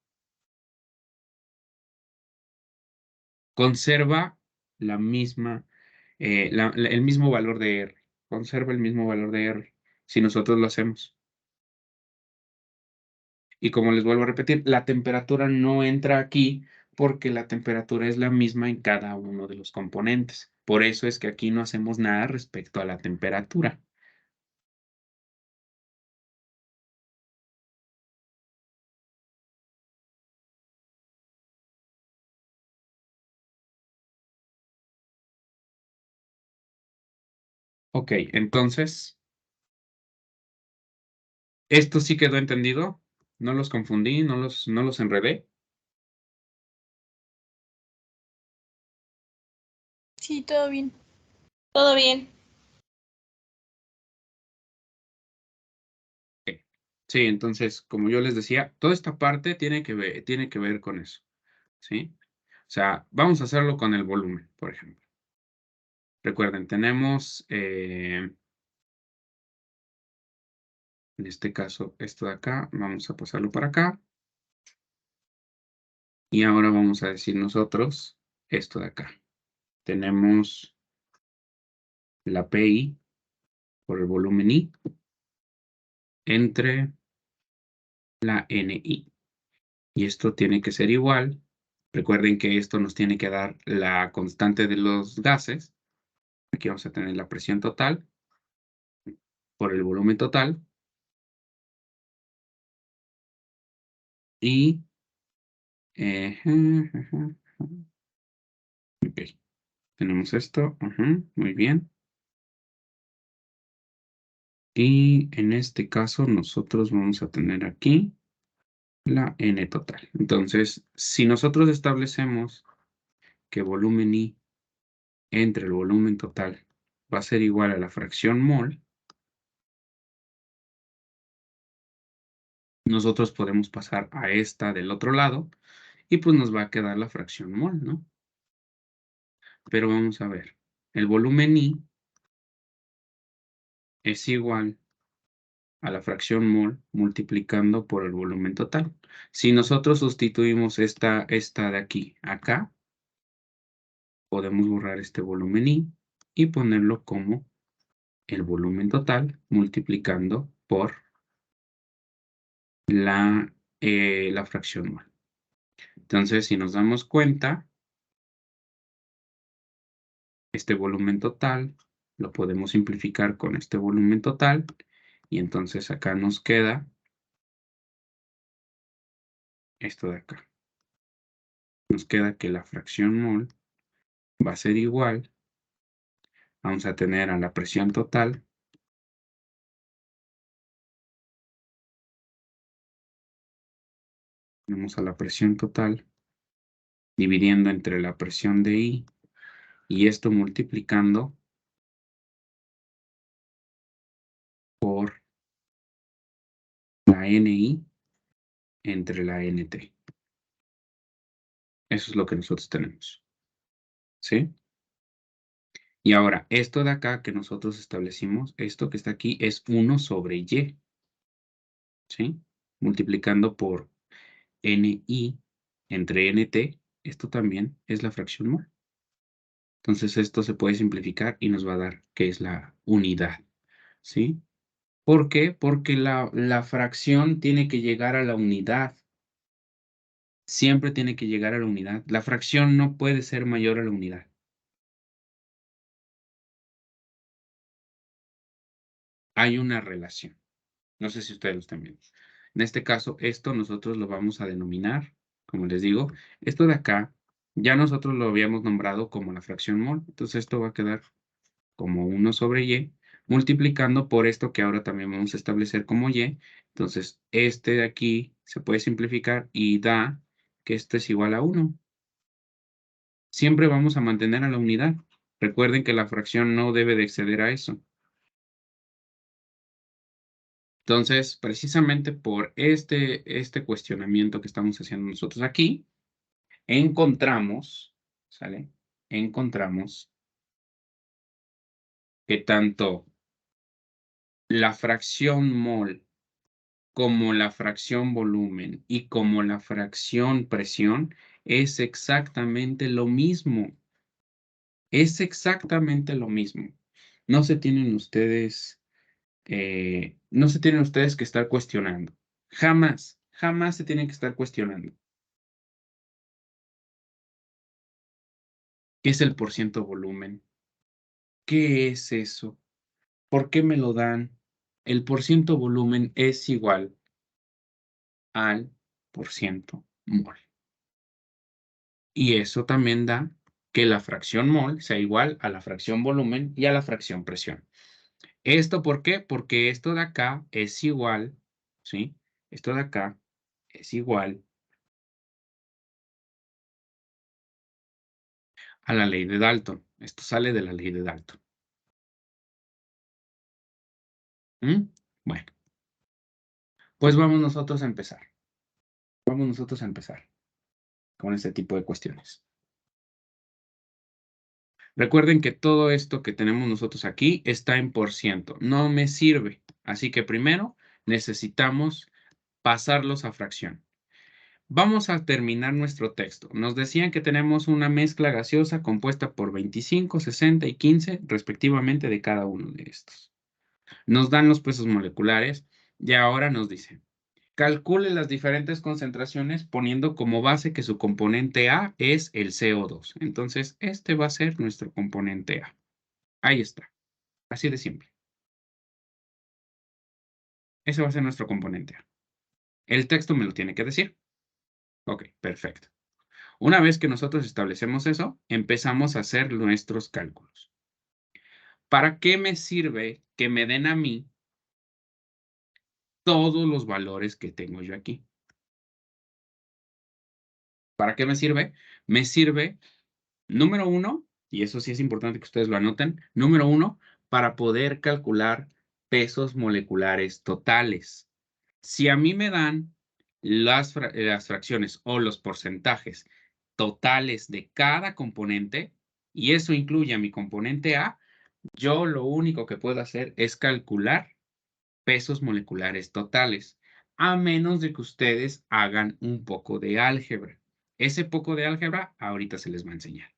Conserva la misma, el mismo valor de R. Conserva el mismo valor de R si nosotros lo hacemos. Y como les vuelvo a repetir, la temperatura no entra aquí porque la temperatura es la misma en cada uno de los componentes. Por eso es que aquí no hacemos nada respecto a la temperatura. Ok, entonces, ¿esto sí quedó entendido? ¿No los confundí? ¿No los enredé? Sí, todo bien. Todo bien. Ok. Sí, entonces, como yo les decía, toda esta parte tiene que ver con eso, ¿sí? O sea, vamos a hacerlo con el volumen, por ejemplo. Recuerden, tenemos, en este caso, esto de acá, vamos a pasarlo para acá. Y ahora vamos a decir nosotros esto de acá. Tenemos la PI por el volumen I entre la NI. Y esto tiene que ser igual. Recuerden que esto nos tiene que dar la constante de los gases. Aquí vamos a tener la presión total por el volumen total. Y ok, tenemos esto. Muy bien. Y en este caso nosotros vamos a tener aquí la N total. Entonces, si nosotros establecemos que volumen I entre el volumen total va a ser igual a la fracción mol, nosotros podemos pasar a esta del otro lado y pues nos va a quedar la fracción mol, ¿no? Pero vamos a ver, el volumen I es igual a la fracción mol multiplicando por el volumen total. Si nosotros sustituimos esta de aquí acá, podemos borrar este volumen I y ponerlo como el volumen total multiplicando por la fracción mol. Entonces, si nos damos cuenta, este volumen total lo podemos simplificar con este volumen total y entonces acá nos queda esto de acá. Nos queda que la fracción mol va a ser igual, vamos a tener a la presión total tenemos a la presión total dividiendo entre la presión de I y esto multiplicando por la NI entre la NT. Eso es lo que nosotros tenemos. ¿Sí? Y ahora, esto de acá que nosotros establecimos, esto que está aquí es 1 sobre Y. ¿Sí? Multiplicando por NI entre NT, esto también es la fracción mol. Entonces esto se puede simplificar y nos va a dar que es la unidad. ¿Sí? ¿Por qué? Porque la fracción tiene que llegar a la unidad. Siempre tiene que llegar a la unidad. La fracción no puede ser mayor a la unidad. Hay una relación. No sé si ustedes lo están viendo. En este caso, esto nosotros lo vamos a denominar, como les digo, esto de acá, ya nosotros lo habíamos nombrado como la fracción mol. Entonces esto va a quedar como 1 sobre Y, multiplicando por esto que ahora también vamos a establecer como Y. Entonces, este de aquí se puede simplificar y da que esto es igual a 1. Siempre vamos a mantener a la unidad. Recuerden que la fracción no debe de exceder a eso. Entonces, precisamente por este cuestionamiento que estamos haciendo nosotros aquí, encontramos, ¿sale? Encontramos que tanto la fracción mol como la fracción volumen y como la fracción presión es exactamente lo mismo. Es exactamente lo mismo. No se tienen ustedes, no se tienen ustedes que estar cuestionando. Jamás, jamás se tienen que estar cuestionando. ¿Qué es el porciento volumen? ¿Qué es eso? ¿Por qué me lo dan? El porciento volumen es igual al porciento mol. Y eso también da que la fracción mol sea igual a la fracción volumen y a la fracción presión. ¿Esto por qué? Porque esto de acá es igual, ¿sí? Esto de acá es igual a la ley de Dalton. Esto sale de la ley de Dalton. ¿Mm? Bueno, pues vamos nosotros a empezar. Vamos nosotros a empezar con este tipo de cuestiones. Recuerden que todo esto que tenemos nosotros aquí está en por ciento. No me sirve. Así que primero necesitamos pasarlos a fracción. Vamos a terminar nuestro texto. Nos decían que tenemos una mezcla gaseosa compuesta por 25, 60 y 15 respectivamente de cada uno de estos. Nos dan los pesos moleculares y ahora nos dicen, calcule las diferentes concentraciones poniendo como base que su componente A es el CO2. Entonces, este va a ser nuestro componente A. Ahí está. Así de simple. Ese va a ser nuestro componente A. El texto me lo tiene que decir. Ok, perfecto. Una vez que nosotros establecemos eso, empezamos a hacer nuestros cálculos. ¿Para qué me sirve que me den a mí todos los valores que tengo yo aquí? ¿Para qué me sirve? Me sirve, número uno, y eso sí es importante que ustedes lo anoten. Número 1, para poder calcular pesos moleculares totales. Si a mí me dan las fracciones o los porcentajes totales de cada componente, y eso incluye a mi componente A, yo lo único que puedo hacer es calcular pesos moleculares totales, a menos de que ustedes hagan un poco de álgebra. Ese poco de álgebra ahorita se les va a enseñar.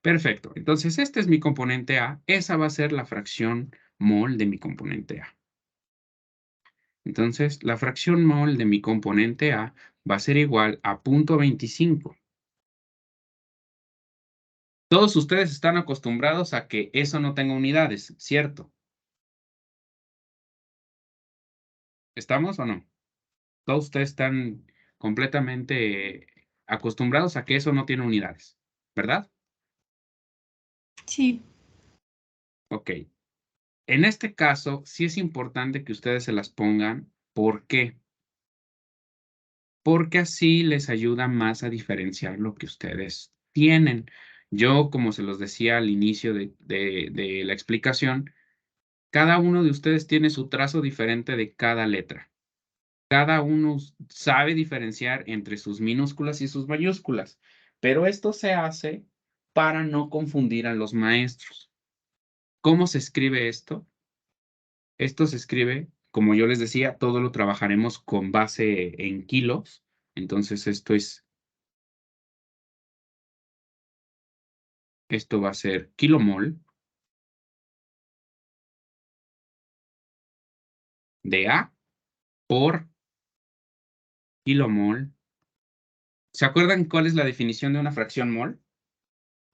Perfecto. Entonces, este es mi componente A. Esa va a ser la fracción mol de mi componente A. Entonces, la fracción mol de mi componente A va a ser igual a 0.25. Todos ustedes están acostumbrados a que eso no tenga unidades, ¿cierto? ¿Estamos o no? Todos ustedes están completamente acostumbrados a que eso no tiene unidades, ¿verdad? Sí. Ok. En este caso, sí es importante que ustedes se las pongan. ¿Por qué? Porque así les ayuda más a diferenciar lo que ustedes tienen. Yo, como se los decía al inicio de la explicación, cada uno de ustedes tiene su trazo diferente de cada letra. Cada uno sabe diferenciar entre sus minúsculas y sus mayúsculas, pero esto se hace para no confundir a los maestros. ¿Cómo se escribe esto? Esto se escribe, como yo les decía, todo lo trabajaremos con base en kilos. Entonces, esto va a ser kilomol de A por kilomol. ¿Se acuerdan cuál es la definición de una fracción mol?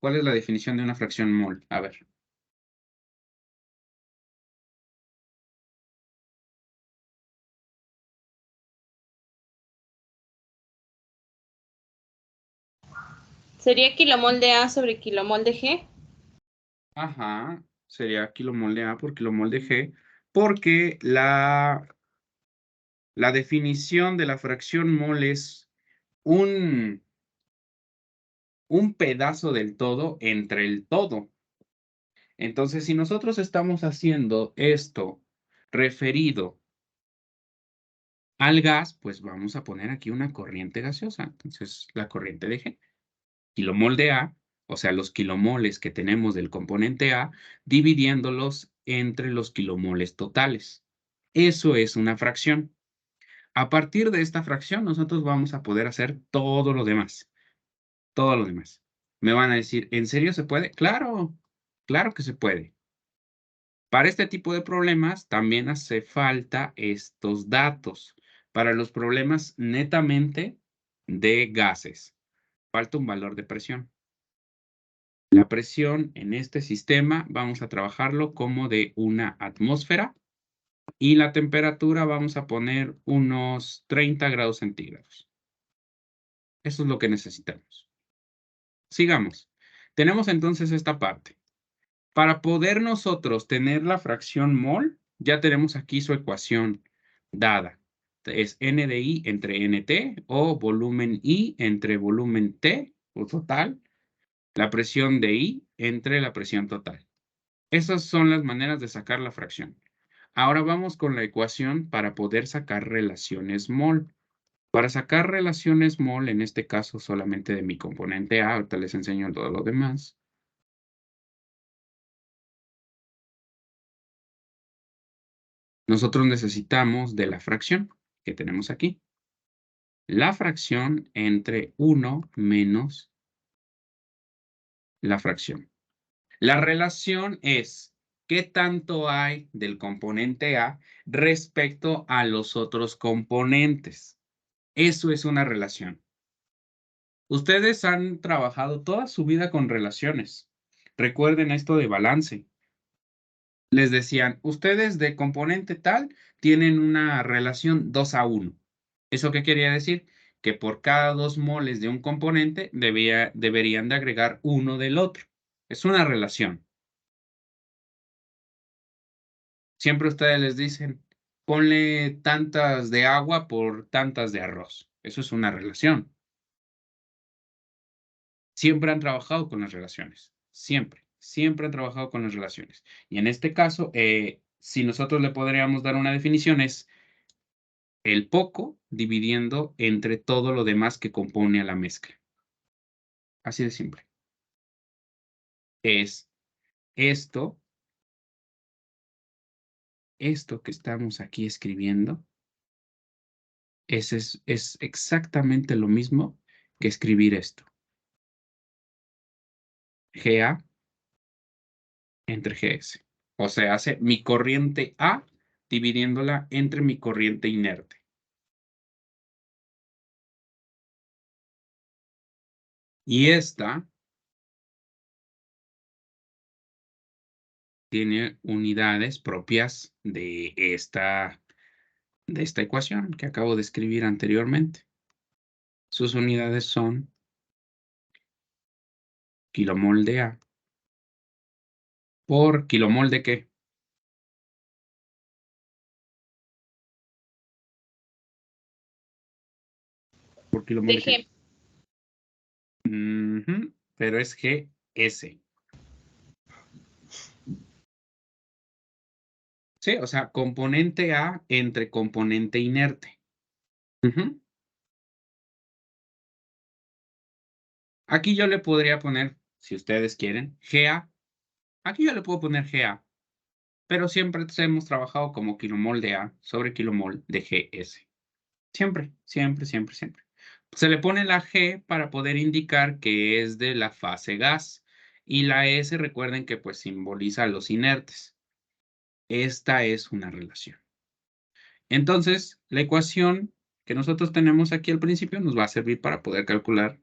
¿Cuál es la definición de una fracción mol? A ver. ¿Sería kilomol de A sobre kilomol de G? Ajá, sería kilomol de A por kilomol de G, porque la definición de la fracción mol es un pedazo del todo entre el todo. Entonces, si nosotros estamos haciendo esto referido al gas, pues vamos a poner aquí una corriente gaseosa. Entonces, la corriente de G. Kilomol de A, o sea, los kilomoles que tenemos del componente A, dividiéndolos entre los kilomoles totales. Eso es una fracción. A partir de esta fracción, nosotros vamos a poder hacer todo lo demás. Todo lo demás. Me van a decir, ¿en serio se puede? Claro, claro que se puede. Para este tipo de problemas también hace falta estos datos. Para los problemas netamente de gases, falta un valor de presión. La presión en este sistema vamos a trabajarlo como de una atmósfera y la temperatura vamos a poner unos 30 grados centígrados. Eso es lo que necesitamos. Sigamos. Tenemos entonces esta parte. Para poder nosotros tener la fracción mol, ya tenemos aquí su ecuación dada. Es N de I entre NT o volumen I entre volumen T o total, la presión de I entre la presión total. Esas son las maneras de sacar la fracción. Ahora vamos con la ecuación para poder sacar relaciones mol. Para sacar relaciones mol, en este caso solamente de mi componente A, ahorita les enseño todo lo demás. Nosotros necesitamos de la fracción que tenemos aquí. La fracción entre 1 menos la fracción. La relación es qué tanto hay del componente A respecto a los otros componentes. Eso es una relación. Ustedes han trabajado toda su vida con relaciones. Recuerden esto de balance. Les decían, ustedes de componente tal tienen una relación 2:1. ¿Eso qué quería decir? Que por cada 2 moles de un componente deberían de agregar uno del otro. Es una relación. Siempre ustedes les dicen, ponle tantas de agua por tantas de arroz. Eso es una relación. Siempre han trabajado con las relaciones. Siempre, siempre han trabajado con las relaciones. Y en este caso, si nosotros le podríamos dar una definición, es el poco dividiendo entre todo lo demás que compone a la mezcla. Así de simple. Es esto que estamos aquí escribiendo, es exactamente lo mismo que escribir esto. GA entre GS. O sea, hace mi corriente A dividiéndola entre mi corriente inerte. Y esta tiene unidades propias de esta ecuación que acabo de escribir anteriormente. Sus unidades son kilomol de A por kilomol de ¿qué? Por kilomol de ¿qué? Pero es GS. Sí, o sea, componente A entre componente inerte. Aquí yo le podría poner, si ustedes quieren, GA. Aquí yo le puedo poner GA, pero siempre hemos trabajado como kilomol de A sobre kilomol de GS. Siempre, siempre, siempre, siempre. Se le pone la G para poder indicar que es de la fase gas. Y la S, recuerden que pues simboliza a los inertes. Esta es una relación. Entonces, la ecuación que nosotros tenemos aquí al principio nos va a servir para poder calcular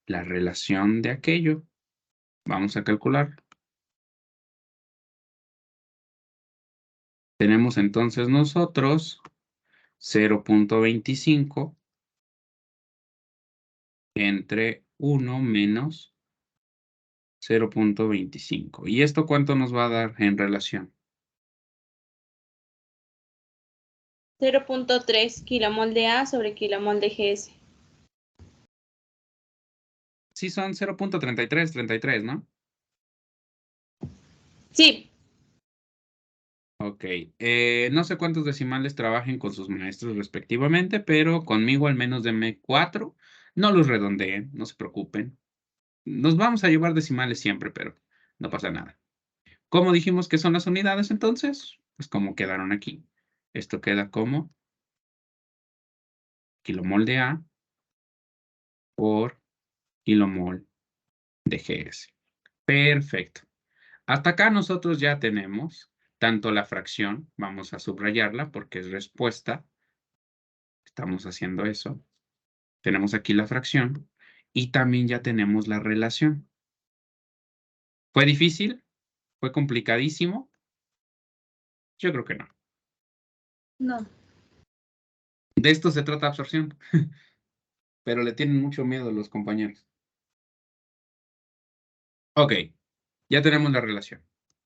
la relación de aquello. Vamos a calcular. Tenemos entonces nosotros 0.25 entre 1 menos 0.25. ¿Y esto cuánto nos va a dar en relación? 0.3 kilomol de A sobre kilomol de GS. Sí, son 0.33, ¿no? Sí. Ok. No sé cuántos decimales trabajen con sus maestros respectivamente, pero conmigo al menos denme 4. No los redondeen, no se preocupen. Nos vamos a llevar decimales siempre, pero no pasa nada. ¿Cómo dijimos que son las unidades entonces? Pues como quedaron aquí. Esto queda como kilomol de A por kilomol de GS. Perfecto. Hasta acá nosotros ya tenemos tanto la fracción, vamos a subrayarla porque es respuesta. Estamos haciendo eso. Tenemos aquí la fracción y también ya tenemos la relación. ¿Fue difícil? ¿Fue complicadísimo? Yo creo que no. No. De esto se trata absorción, pero le tienen mucho miedo los compañeros. Ok, ya tenemos la relación.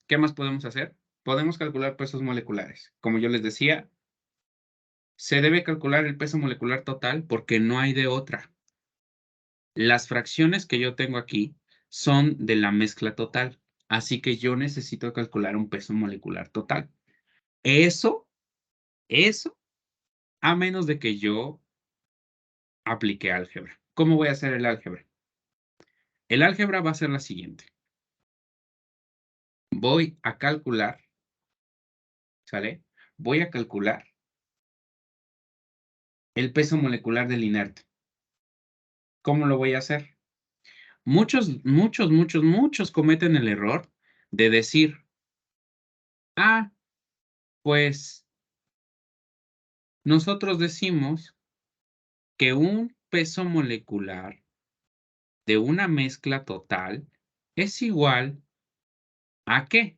¿Qué más podemos hacer? Podemos calcular pesos moleculares. Como yo les decía, se debe calcular el peso molecular total porque no hay de otra. Las fracciones que yo tengo aquí son de la mezcla total, así que yo necesito calcular un peso molecular total. Eso, a menos de que yo aplique álgebra. ¿Cómo voy a hacer el álgebra? El álgebra va a ser la siguiente. Voy a calcular, ¿sale? Voy a calcular el peso molecular del inerte. ¿Cómo lo voy a hacer? Muchos cometen el error de decir, pues nosotros decimos que un peso molecular de una mezcla total es igual ¿a qué?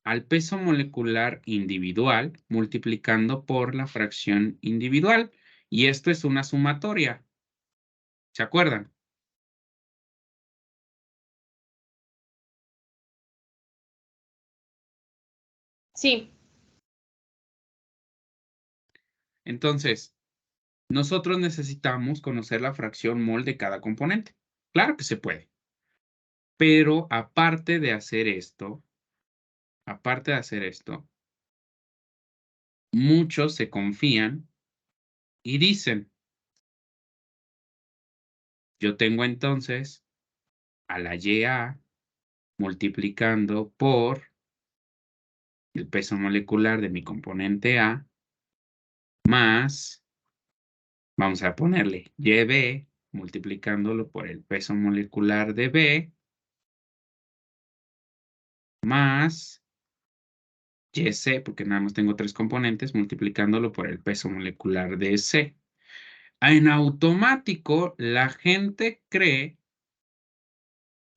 Al peso molecular individual multiplicando por la fracción individual. Y esto es una sumatoria. ¿Se acuerdan? Sí. Entonces, nosotros necesitamos conocer la fracción mol de cada componente. Claro que se puede. Pero aparte de hacer esto, muchos se confían y dicen, yo tengo entonces a la YA multiplicando por el peso molecular de mi componente A más, vamos a ponerle YB multiplicándolo por el peso molecular de B más YC, porque nada más tengo 3 componentes, multiplicándolo por el peso molecular de C. En automático, la gente cree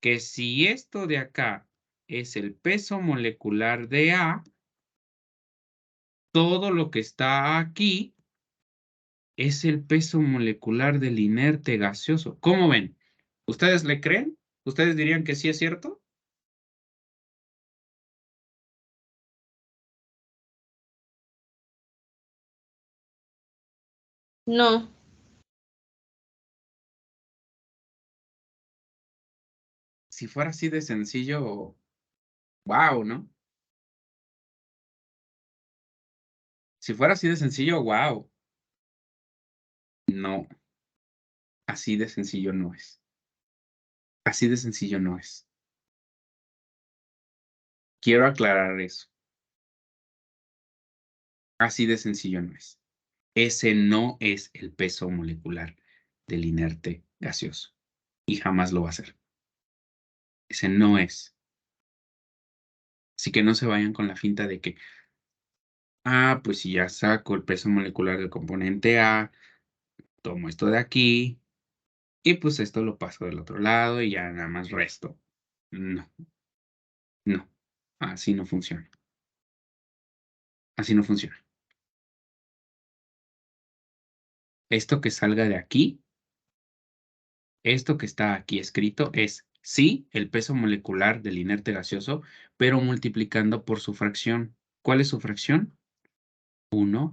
que si esto de acá es el peso molecular de A, todo lo que está aquí es el peso molecular del inerte gaseoso. ¿Cómo ven? ¿Ustedes le creen? ¿Ustedes dirían que sí es cierto? No, Si fuera así de sencillo, wow, ¿no? Si fuera así de sencillo, wow. No, así de sencillo no es. Así de sencillo no es. Quiero aclarar eso. Así de sencillo no es. Ese no es el peso molecular del inerte gaseoso. Y jamás lo va a ser. Ese no es. Así que no se vayan con la finta de que, pues si ya saco el peso molecular del componente A, tomo esto de aquí, y pues esto lo paso del otro lado y ya nada más resto. No, no. Así no funciona. Así no funciona. Esto que salga de aquí, esto que está aquí escrito es, sí, el peso molecular del inerte gaseoso, pero multiplicando por su fracción. ¿Cuál es su fracción? 1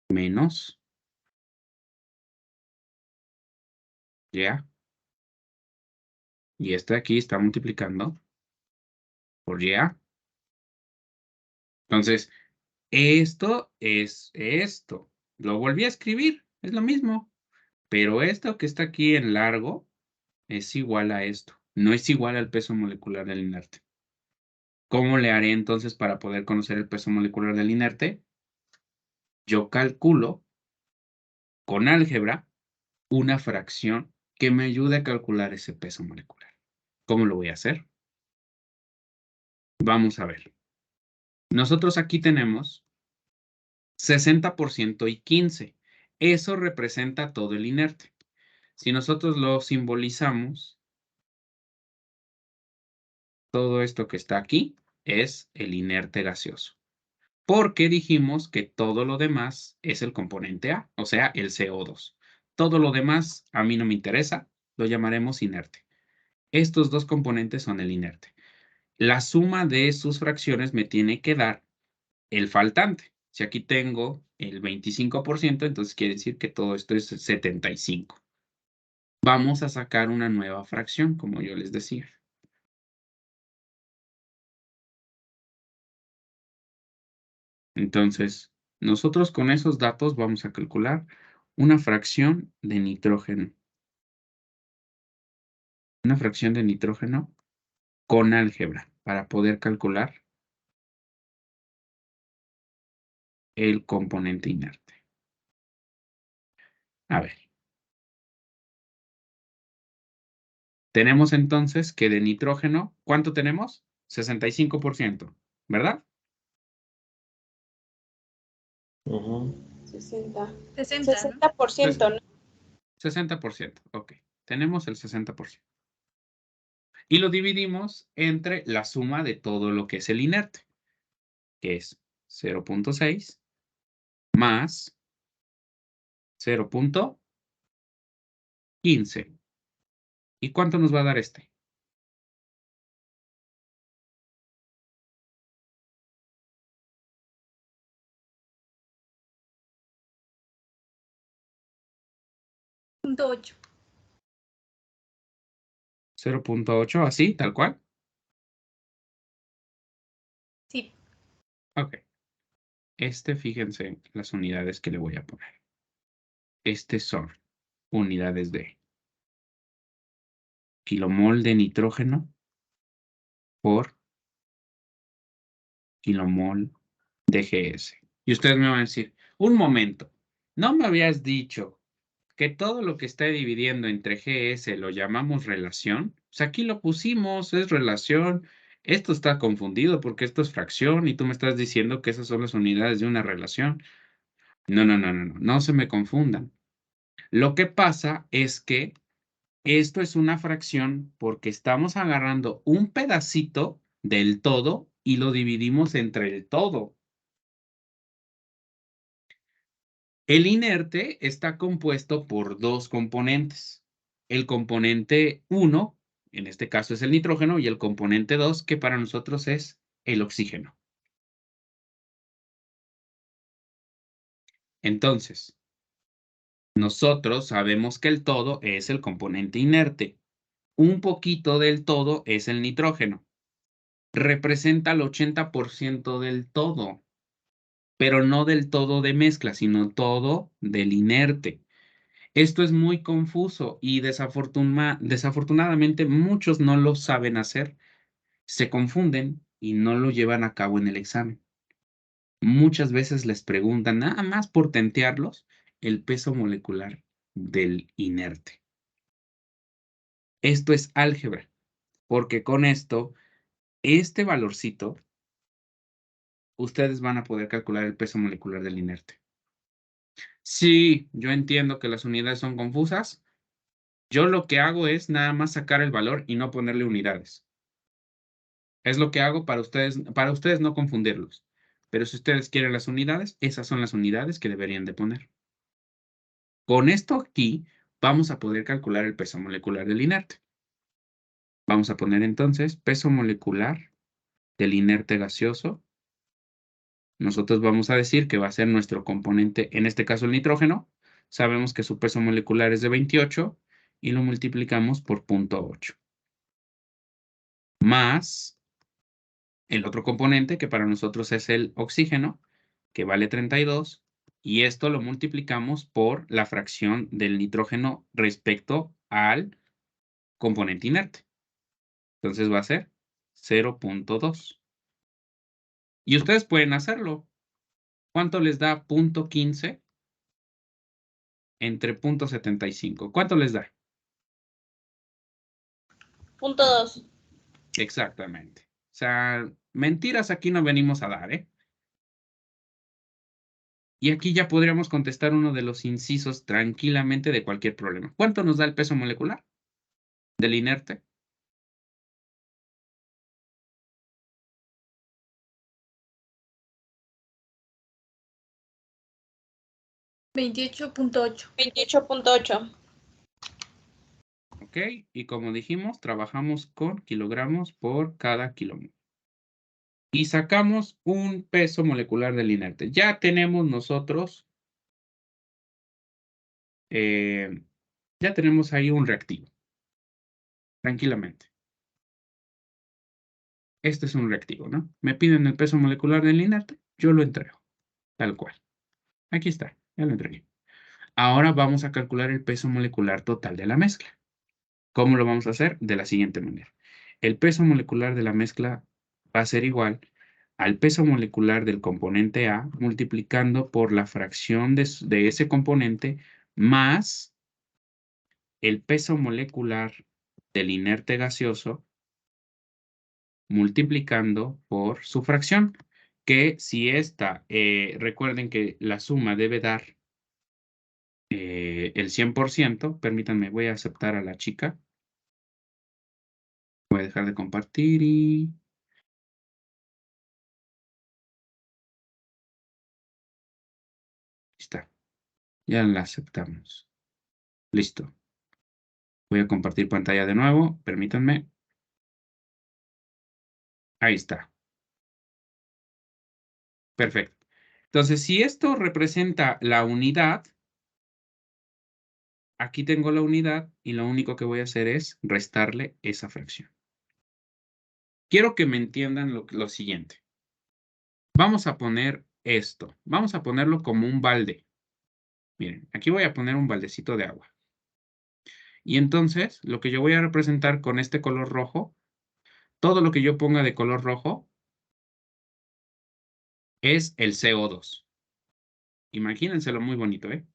menos, ya, y este de aquí está multiplicando por ya. Entonces, esto es esto. Lo volví a escribir, es lo mismo. Pero esto que está aquí en largo es igual a esto. No es igual al peso molecular del inerte. ¿Cómo le haré entonces para poder conocer el peso molecular del inerte? Yo calculo con álgebra una fracción que me ayude a calcular ese peso molecular. ¿Cómo lo voy a hacer? Vamos a ver. Nosotros aquí tenemos 60% y 15. Eso representa todo el inerte. Si nosotros lo simbolizamos, todo esto que está aquí es el inerte gaseoso. Porque dijimos que todo lo demás es el componente A, o sea, el CO2. Todo lo demás a mí no me interesa, lo llamaremos inerte. Estos dos componentes son el inerte. La suma de sus fracciones me tiene que dar el faltante. Si aquí tengo el 25%, entonces quiere decir que todo esto es 75. Vamos a sacar una nueva fracción, como yo les decía. Entonces, nosotros con esos datos vamos a calcular una fracción de nitrógeno. Una fracción de nitrógeno con álgebra para poder calcular el componente inerte. A ver. Tenemos entonces que de nitrógeno, ¿cuánto tenemos? 65%, ¿verdad? 60. 60, ¿no? 60%, ¿no? 60%, ok. Tenemos el 60%. Y lo dividimos entre la suma de todo lo que es el inerte, que es 0.6 más 0.15. ¿Y cuánto nos va a dar este? .8. 0.8, así, tal cual. Sí. Ok. Fíjense las unidades que le voy a poner. Son unidades de kilomol de nitrógeno por kilomol de GS. Y ustedes me van a decir, un momento, ¿no me habías dicho que todo lo que está dividiendo entre GS lo llamamos relación? O sea, aquí lo pusimos, es relación. Esto está confundido porque esto es fracción y tú me estás diciendo que esas son las unidades de una relación. No, no, no, no, no, no se me confundan. Lo que pasa es que esto es una fracción porque estamos agarrando un pedacito del todo y lo dividimos entre el todo. El inerte está compuesto por dos componentes. El componente 1, en este caso es el nitrógeno, y el componente 2, que para nosotros es el oxígeno. Entonces, nosotros sabemos que el todo es el componente inerte. Un poquito del todo es el nitrógeno. Representa el 80% del todo, pero no del todo de mezcla, sino todo del inerte. Esto es muy confuso y desafortunadamente muchos no lo saben hacer, se confunden y no lo llevan a cabo en el examen. Muchas veces les preguntan, nada más por tentearlos, el peso molecular del inerte. Esto es álgebra, porque con esto, este valorcito, ustedes van a poder calcular el peso molecular del inerte. Sí, yo entiendo que las unidades son confusas. Yo lo que hago es nada más sacar el valor y no ponerle unidades. Es lo que hago para ustedes no confundirlos. Pero si ustedes quieren las unidades, esas son las unidades que deberían de poner. Con esto aquí vamos a poder calcular el peso molecular del inerte. Vamos a poner entonces peso molecular del inerte gaseoso. Nosotros vamos a decir que va a ser nuestro componente, en este caso el nitrógeno. Sabemos que su peso molecular es de 28 y lo multiplicamos por 0.8. Más el otro componente que para nosotros es el oxígeno, que vale 32, y esto lo multiplicamos por la fracción del nitrógeno respecto al componente inerte. Entonces va a ser 0.2. Y ustedes pueden hacerlo. ¿Cuánto les da 0.15 entre 0.75? ¿Cuánto les da? 0.2. Exactamente. O sea, mentiras aquí no venimos a dar, ¿eh? Y aquí ya podríamos contestar uno de los incisos tranquilamente de cualquier problema. ¿Cuánto nos da el peso molecular del inerte? 28.8. 28.8. ¿Ok? Y como dijimos, trabajamos con kilogramos por cada kilómetro. Y sacamos un peso molecular del inerte. Ya tenemos nosotros, ya tenemos ahí un reactivo. Tranquilamente. Este es un reactivo, ¿no? Me piden el peso molecular del inerte, yo lo entrego. Tal cual. Aquí está, ya lo entregué. Ahora vamos a calcular el peso molecular total de la mezcla. ¿Cómo lo vamos a hacer? De la siguiente manera. El peso molecular de la mezcla va a ser igual al peso molecular del componente A multiplicando por la fracción de ese componente más el peso molecular del inerte gaseoso multiplicando por su fracción, que si esta, recuerden que la suma debe dar el 100%, permítanme, voy a aceptar a la chica. Voy a dejar de compartir y... está. Ya la aceptamos. Listo. Voy a compartir pantalla de nuevo. Permítanme. Ahí está. Perfecto. Entonces, si esto representa la unidad, aquí tengo la unidad y lo único que voy a hacer es restarle esa fracción. Quiero que me entiendan lo siguiente. Vamos a poner esto. Vamos a ponerlo como un balde. Miren, aquí voy a poner un baldecito de agua. Y entonces, lo que yo voy a representar con este color rojo, todo lo que yo ponga de color rojo es el CO2. Imagínenselo muy bonito, ¿eh?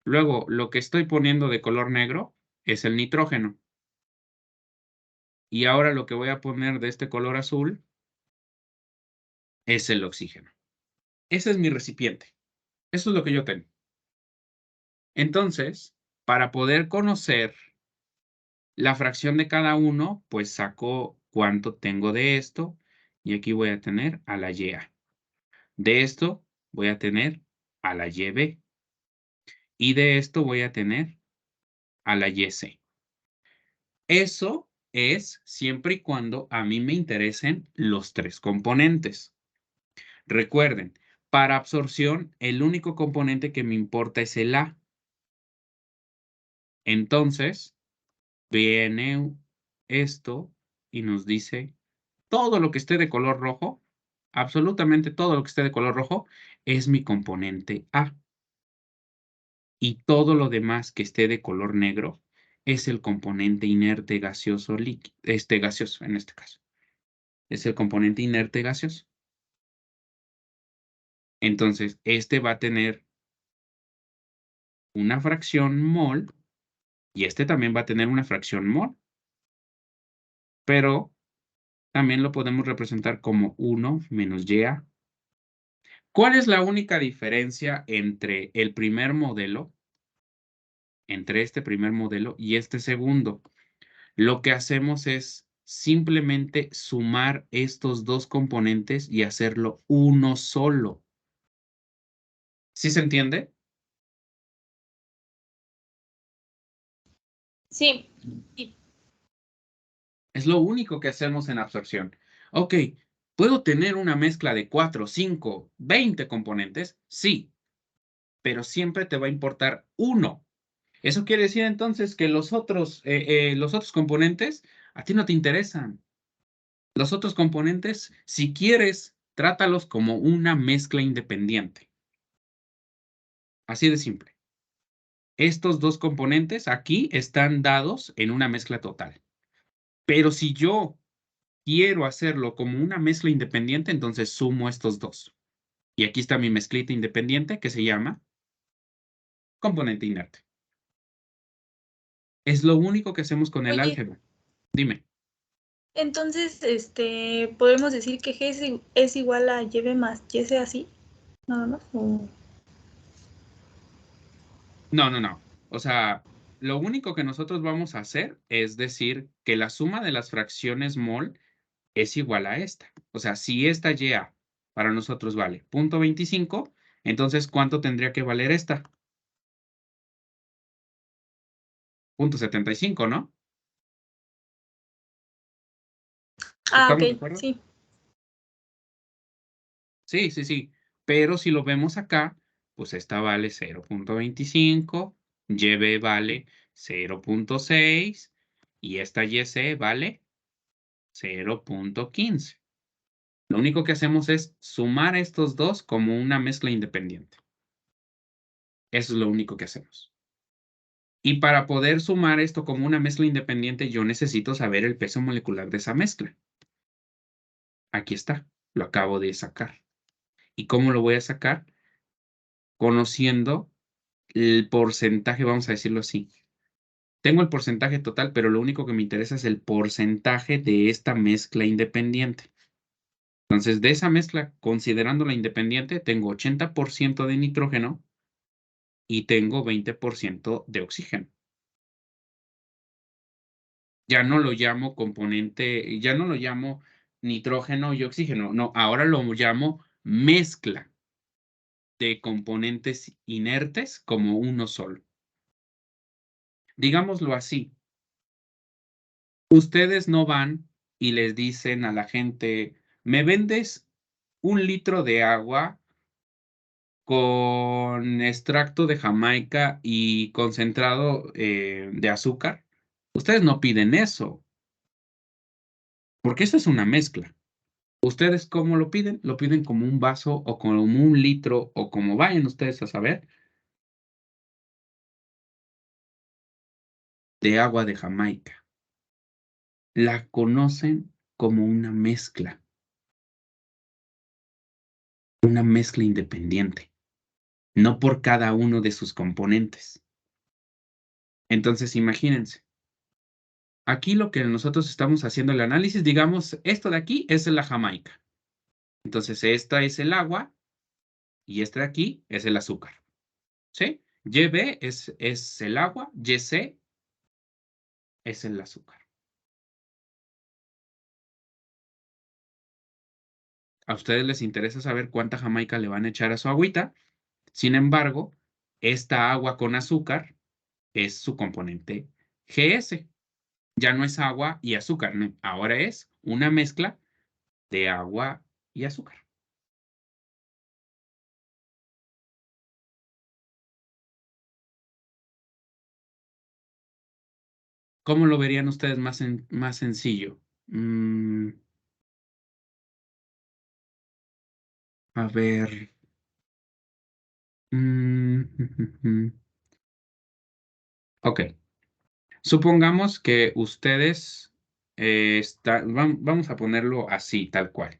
Luego, lo que estoy poniendo de color negro es el nitrógeno. Y ahora lo que voy a poner de este color azul es el oxígeno. Ese es mi recipiente. Eso es lo que yo tengo. Entonces, para poder conocer la fracción de cada uno, pues saco cuánto tengo de esto. Y aquí voy a tener a la YA. De esto voy a tener a la YB. Y de esto voy a tener a la YC. Eso es siempre y cuando a mí me interesen los tres componentes. Recuerden, para absorción, el único componente que me importa es el A. Entonces, viene esto y nos dice todo lo que esté de color rojo, absolutamente todo lo que esté de color rojo, es mi componente A. Y todo lo demás que esté de color negro es el componente inerte gaseoso líquido, gaseoso en este caso. Es el componente inerte gaseoso. Entonces, este va a tener una fracción mol y este también va a tener una fracción mol. Pero también lo podemos representar como 1 menos YA. ¿Cuál es la única diferencia entre el primer modelo, entre este primer modelo y este segundo? Lo que hacemos es simplemente sumar estos dos componentes y hacerlo uno solo. ¿Sí se entiende? Sí. Es lo único que hacemos en absorción. Ok, ¿puedo tener una mezcla de 4, 5, 20 componentes? Sí, pero siempre te va a importar uno. Eso quiere decir entonces que los otros componentes a ti no te interesan. Los otros componentes, si quieres, trátalos como una mezcla independiente. Así de simple. Estos dos componentes aquí están dados en una mezcla total. Pero si yo quiero hacerlo como una mezcla independiente, entonces sumo estos dos. Y aquí está mi mezclita independiente que se llama componente inerte. Es lo único que hacemos con el Oye, álgebra. Dime. entonces, podemos decir que G es igual a YB más YC así, nada más. No. O sea, lo único que nosotros vamos a hacer es decir que la suma de las fracciones mol es igual a esta. O sea, si esta YA para nosotros vale 0.25, entonces ¿cuánto tendría que valer esta? 0.75, ¿no? Ah, ¿Estamos de ok, acuerdo? sí. Sí. Pero si lo vemos acá, pues esta vale 0.25, YB vale 0.6 y esta YC vale 0.15. Lo único que hacemos es sumar estos dos como una mezcla independiente. Eso es lo único que hacemos. Y para poder sumar esto como una mezcla independiente, yo necesito saber el peso molecular de esa mezcla. Aquí está, lo acabo de sacar. ¿Y cómo lo voy a sacar? Conociendo el porcentaje, vamos a decirlo así. Tengo el porcentaje total, pero lo único que me interesa es el porcentaje de esta mezcla independiente. Entonces, de esa mezcla, considerándola independiente, tengo 80% de nitrógeno y tengo 20% de oxígeno. Ya no lo llamo componente, ya no lo llamo nitrógeno y oxígeno, no, ahora lo llamo mezcla de componentes inertes como uno solo. Digámoslo así, ustedes no van y les dicen a la gente, ¿me vendes 1 litro de agua con extracto de Jamaica y concentrado de azúcar, ustedes no piden eso, porque eso es una mezcla. ¿Ustedes cómo lo piden? Lo piden como un vaso o como un litro o como vayan ustedes a saber de agua de Jamaica. La conocen como una mezcla independiente, no por cada uno de sus componentes. Entonces, imagínense, aquí lo que nosotros estamos haciendo el análisis, digamos, esto de aquí es la Jamaica. Entonces, esta es el agua y este de aquí es el azúcar. ¿Sí? YB es el agua, YC es el azúcar. A ustedes les interesa saber cuánta Jamaica le van a echar a su agüita. Sin embargo, esta agua con azúcar es su componente GS. Ya no es agua y azúcar, no. Ahora es una mezcla de agua y azúcar. ¿Cómo lo verían ustedes más sencillo? A ver. Ok. Supongamos que ustedes vamos a ponerlo así, tal cual.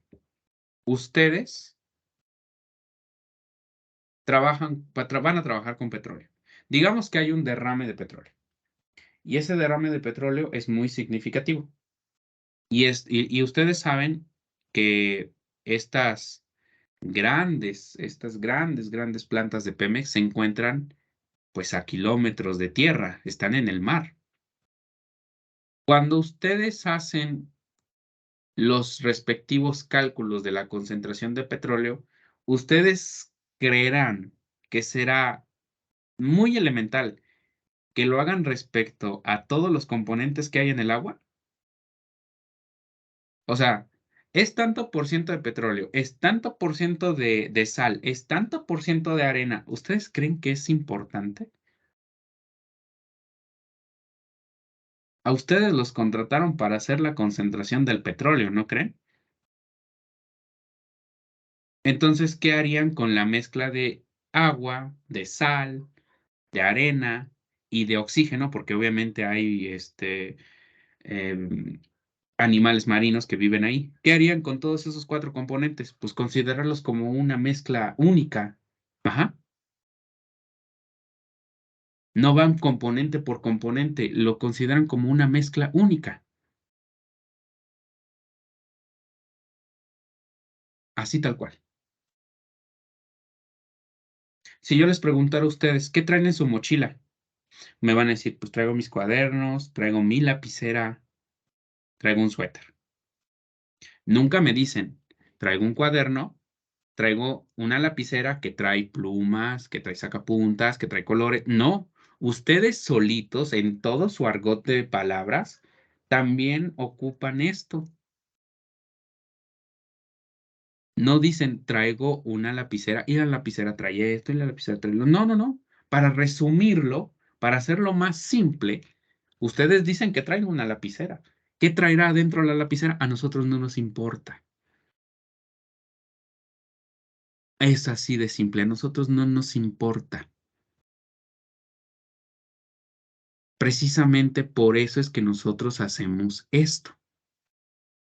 Ustedes van a trabajar con petróleo. Digamos que hay un derrame de petróleo. Y ese derrame de petróleo es muy significativo. Y ustedes saben que estas grandes plantas de Pemex se encuentran pues a kilómetros de tierra, están en el mar. Cuando ustedes hacen los respectivos cálculos de la concentración de petróleo, ustedes creerán que será muy elemental que lo hagan respecto a todos los componentes que hay en el agua. O sea, es tanto por ciento de petróleo, es tanto por ciento de sal, es tanto por ciento de arena. ¿Ustedes creen que es importante? A ustedes los contrataron para hacer la concentración del petróleo, ¿no creen? Entonces, ¿qué harían con la mezcla de agua, de sal, de arena y de oxígeno? Porque obviamente hay em, animales marinos que viven ahí. ¿Qué harían con todos esos 4 componentes? Pues considerarlos como una mezcla única. Ajá. No van componente por componente, lo consideran como una mezcla única. Así tal cual. Si yo les preguntara a ustedes, ¿qué traen en su mochila? Me van a decir, pues traigo mis cuadernos, traigo mi lapicera, traigo un suéter. Nunca me dicen, traigo un cuaderno, traigo una lapicera que trae plumas, que trae sacapuntas, que trae colores. No, ustedes solitos en todo su argot de palabras también ocupan esto. No dicen, traigo una lapicera y la lapicera trae esto y la lapicera trae lo. No, no, no. Para resumirlo, para hacerlo más simple, ustedes dicen que traen una lapicera. ¿Qué traerá dentro la lapicera? A nosotros no nos importa. Es así de simple, a nosotros no nos importa. Precisamente por eso es que nosotros hacemos esto.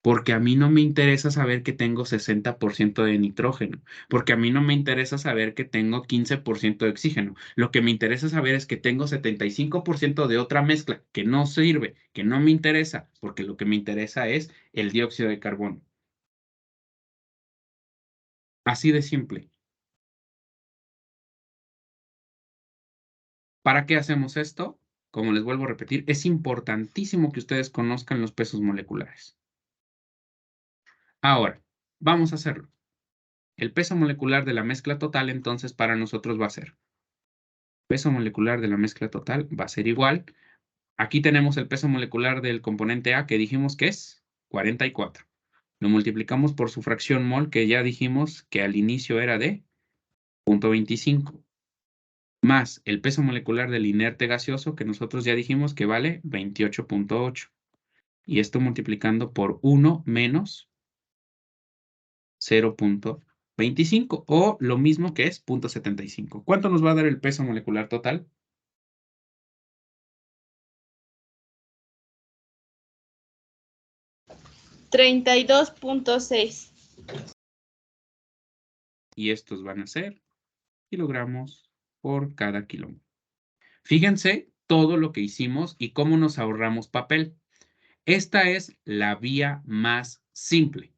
Porque a mí no me interesa saber que tengo 60% de nitrógeno, porque a mí no me interesa saber que tengo 15% de oxígeno. Lo que me interesa saber es que tengo 75% de otra mezcla que no sirve, que no me interesa, porque lo que me interesa es el dióxido de carbono. Así de simple. ¿Para qué hacemos esto? Como les vuelvo a repetir, es importantísimo que ustedes conozcan los pesos moleculares. Ahora, vamos a hacerlo. El peso molecular de la mezcla total, entonces, para nosotros va a ser peso molecular de la mezcla total va a ser igual. Aquí tenemos el peso molecular del componente A que dijimos que es 44. Lo multiplicamos por su fracción mol que ya dijimos que al inicio era de 0.25, más el peso molecular del inerte gaseoso, que nosotros ya dijimos que vale 28.8. Y esto multiplicando por 1 menos 0.25, o lo mismo que es 0.75. ¿Cuánto nos va a dar el peso molecular total? $32.6. Y estos van a ser kilogramos por cada kilómetro. Fíjense todo lo que hicimos y cómo nos ahorramos papel. Esta es la vía más simple.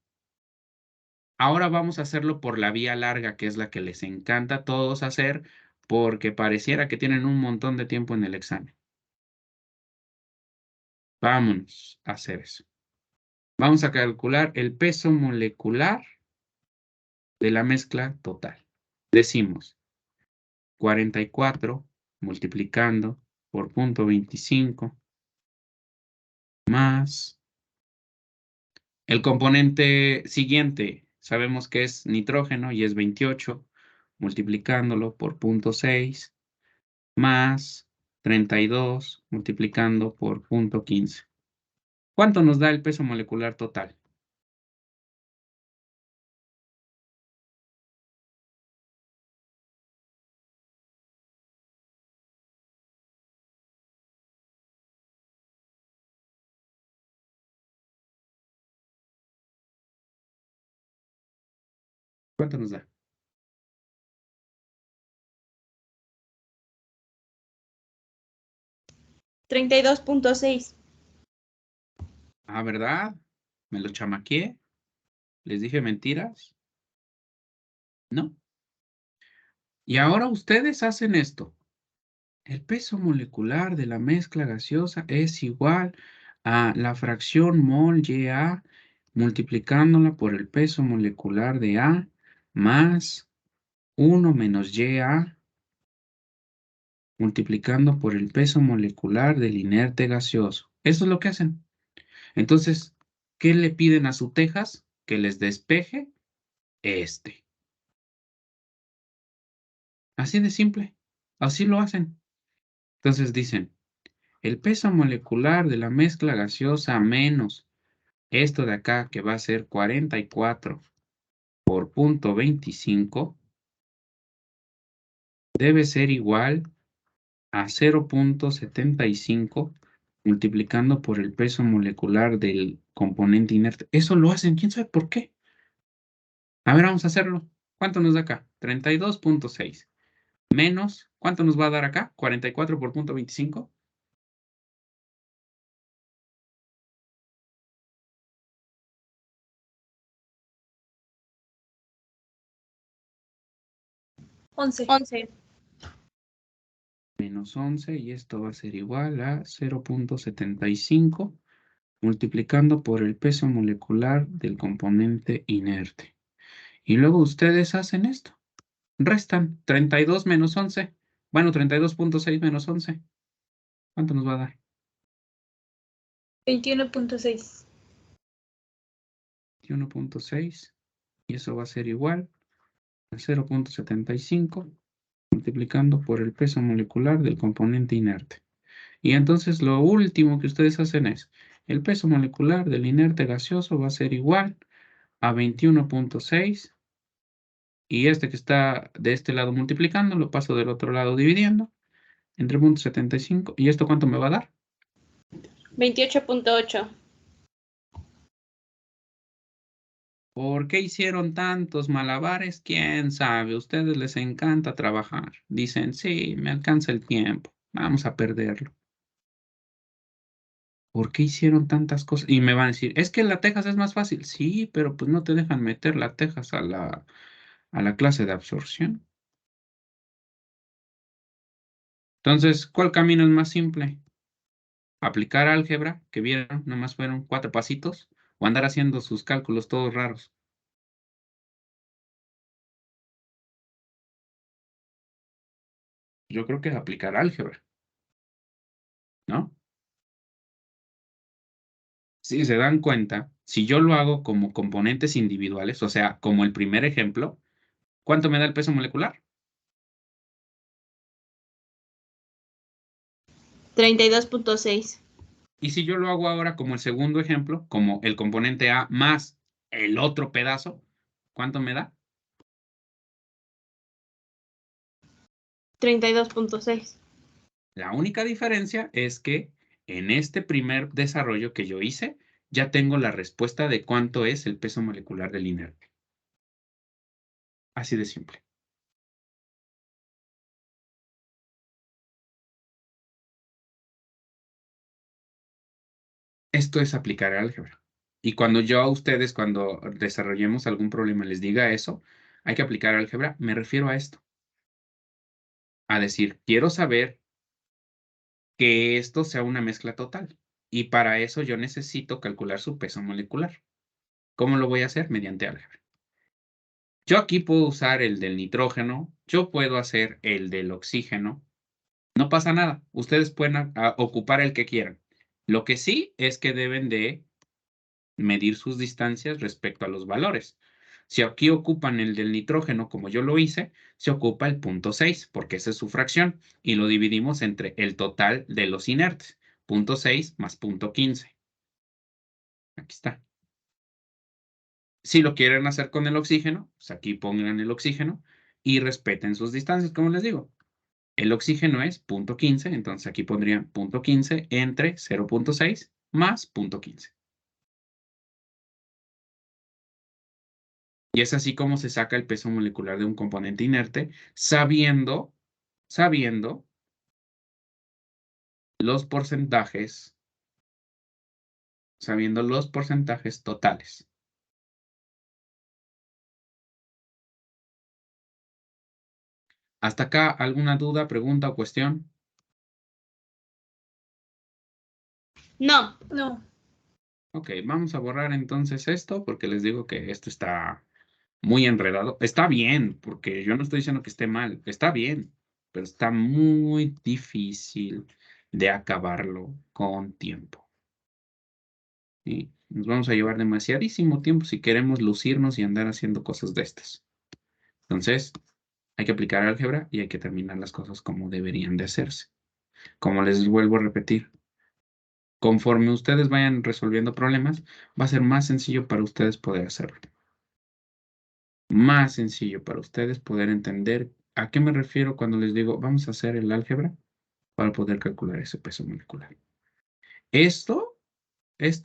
Ahora vamos a hacerlo por la vía larga, que es la que les encanta a todos hacer, porque pareciera que tienen un montón de tiempo en el examen. Vámonos a hacer eso. Vamos a calcular el peso molecular de la mezcla total. Decimos 44 multiplicando por 0.25 más el componente siguiente. Sabemos que es nitrógeno y es 28, multiplicándolo por 0.6 más 32 multiplicando por 0.15. ¿Cuánto nos da el peso molecular total? ¿Cuánto nos da? $32.6. Ah, ¿verdad? ¿Me lo chamaqueé? ¿Les dije mentiras? ¿No? Y ahora ustedes hacen esto. El peso molecular de la mezcla gaseosa es igual a la fracción mol YA multiplicándola por el peso molecular de A más 1 menos YA multiplicando por el peso molecular del inerte gaseoso. Eso es lo que hacen. Entonces, ¿qué le piden a su Texas? Que les despeje este. Así de simple. Así lo hacen. Entonces dicen, el peso molecular de la mezcla gaseosa menos esto de acá, que va a ser 44 por 0.25, debe ser igual a 0.75 multiplicando por el peso molecular del componente inerte. Eso lo hacen, ¿quién sabe por qué? A ver, vamos a hacerlo. ¿Cuánto nos da acá? 32.6 menos, ¿cuánto nos va a dar acá? 44 por 0.25. Once. 11. Menos 11 y esto va a ser igual a 0.75 multiplicando por el peso molecular del componente inerte. Y luego ustedes hacen esto. Restan 32 menos 11. Bueno, 32.6 menos 11. ¿Cuánto nos va a dar? 21.6. 21.6. Y eso va a ser igual a 0.75 multiplicando por el peso molecular del componente inerte. Y entonces lo último que ustedes hacen es, el peso molecular del inerte gaseoso va a ser igual a 21.6 y este que está de este lado multiplicando lo paso del otro lado dividiendo entre 0.75. ¿Y esto cuánto me va a dar? 28.8. ¿Por qué hicieron tantos malabares? ¿Quién sabe? A ustedes les encanta trabajar. Dicen, sí, me alcanza el tiempo. Vamos a perderlo. ¿Por qué hicieron tantas cosas? Y me van a decir, es que la Texas es más fácil. Sí, pero pues no te dejan meter la Texas a la clase de absorción. Entonces, ¿cuál camino es más simple? ¿Aplicar álgebra, que vieron, nomás fueron 4 pasitos? ¿O andar haciendo sus cálculos todos raros? Yo creo que es aplicar álgebra, ¿no? Si se dan cuenta, si yo lo hago como componentes individuales, o sea, como el primer ejemplo, ¿cuánto me da el peso molecular? 32.6. Y si yo lo hago ahora como el segundo ejemplo, como el componente A más el otro pedazo, ¿cuánto me da? 32.6. La única diferencia es que en este primer desarrollo que yo hice, ya tengo la respuesta de cuánto es el peso molecular del inerte. Así de simple. Esto es aplicar álgebra. Y cuando yo a ustedes, cuando desarrollemos algún problema, les diga eso, hay que aplicar álgebra, me refiero a esto. A decir, quiero saber que esto sea una mezcla total. Y para eso yo necesito calcular su peso molecular. ¿Cómo lo voy a hacer? Mediante álgebra. Yo aquí puedo usar el del nitrógeno, yo puedo hacer el del oxígeno. No pasa nada. Ustedes pueden ocupar el que quieran. Lo que sí es que deben de medir sus distancias respecto a los valores. Si aquí ocupan el del nitrógeno, como yo lo hice, se ocupa el 0.6, porque esa es su fracción, y lo dividimos entre el total de los inertes, 0.6 más 0.15. Aquí está. Si lo quieren hacer con el oxígeno, pues aquí pongan el oxígeno y respeten sus distancias, como les digo. El oxígeno es 0.15, entonces aquí pondrían 0.15 entre 0.6 más 0.15. Y es así como se saca el peso molecular de un componente inerte, sabiendo los porcentajes, totales. ¿Hasta acá alguna duda, pregunta o cuestión? No. No. Ok, vamos a borrar entonces esto porque les digo que esto está muy enredado. Está bien, porque yo no estoy diciendo que esté mal, está bien, pero está muy difícil de acabarlo con tiempo. ¿Sí? Nos vamos a llevar demasiadísimo tiempo si queremos lucirnos y andar haciendo cosas de estas. Entonces, hay que aplicar álgebra y hay que terminar las cosas como deberían de hacerse. Como les vuelvo a repetir, conforme ustedes vayan resolviendo problemas, va a ser más sencillo para ustedes poder hacerlo. Más sencillo para ustedes poder entender a qué me refiero cuando les digo vamos a hacer el álgebra para poder calcular ese peso molecular. Esto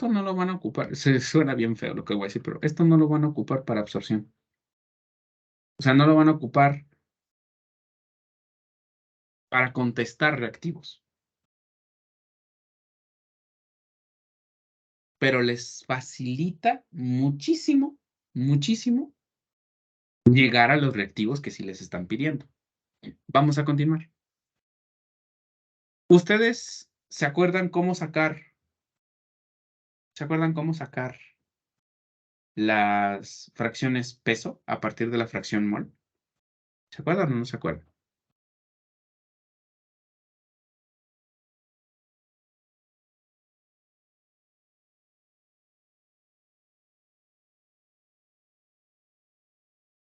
no lo van a ocupar, se suena bien feo lo que voy a decir, pero esto no lo van a ocupar para absorción. O sea, no lo van a ocupar para contestar reactivos. Pero les facilita muchísimo, muchísimo llegar a los reactivos que sí les están pidiendo. Vamos a continuar. ¿Ustedes se acuerdan cómo sacar las fracciones peso a partir de la fracción mol? ¿Se acuerdan o no se acuerdan?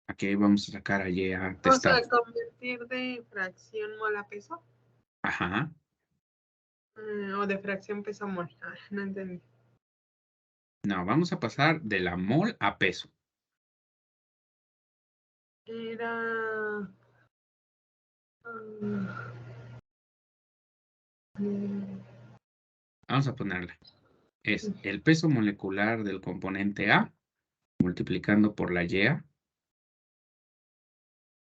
Aquí vamos a sacar a Y a O sea, testar. convertir de fracción mol a peso. Ajá. O de fracción peso mol. No entendí. No, vamos a pasar de la mol a peso. Era... Vamos a ponerle. Es el peso molecular del componente A multiplicando por la Y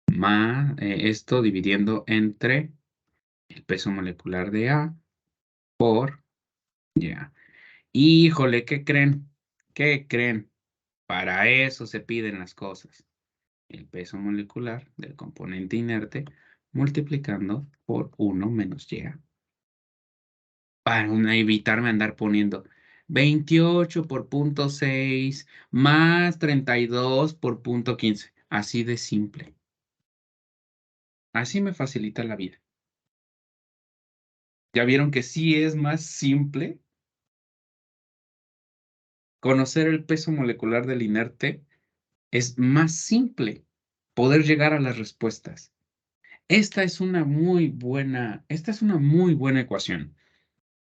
más esto dividiendo entre el peso molecular de A por Y. Híjole, ¿qué creen? ¿Qué creen? Para eso se piden las cosas. El peso molecular del componente inerte multiplicando por 1 menos Y. Para evitarme andar poniendo 28 por 0.6 más 32 por 0.15. Así de simple. Así me facilita la vida. ¿Ya vieron que sí es más simple? Conocer el peso molecular del inerte es más simple poder llegar a las respuestas. Esta es una muy buena ecuación.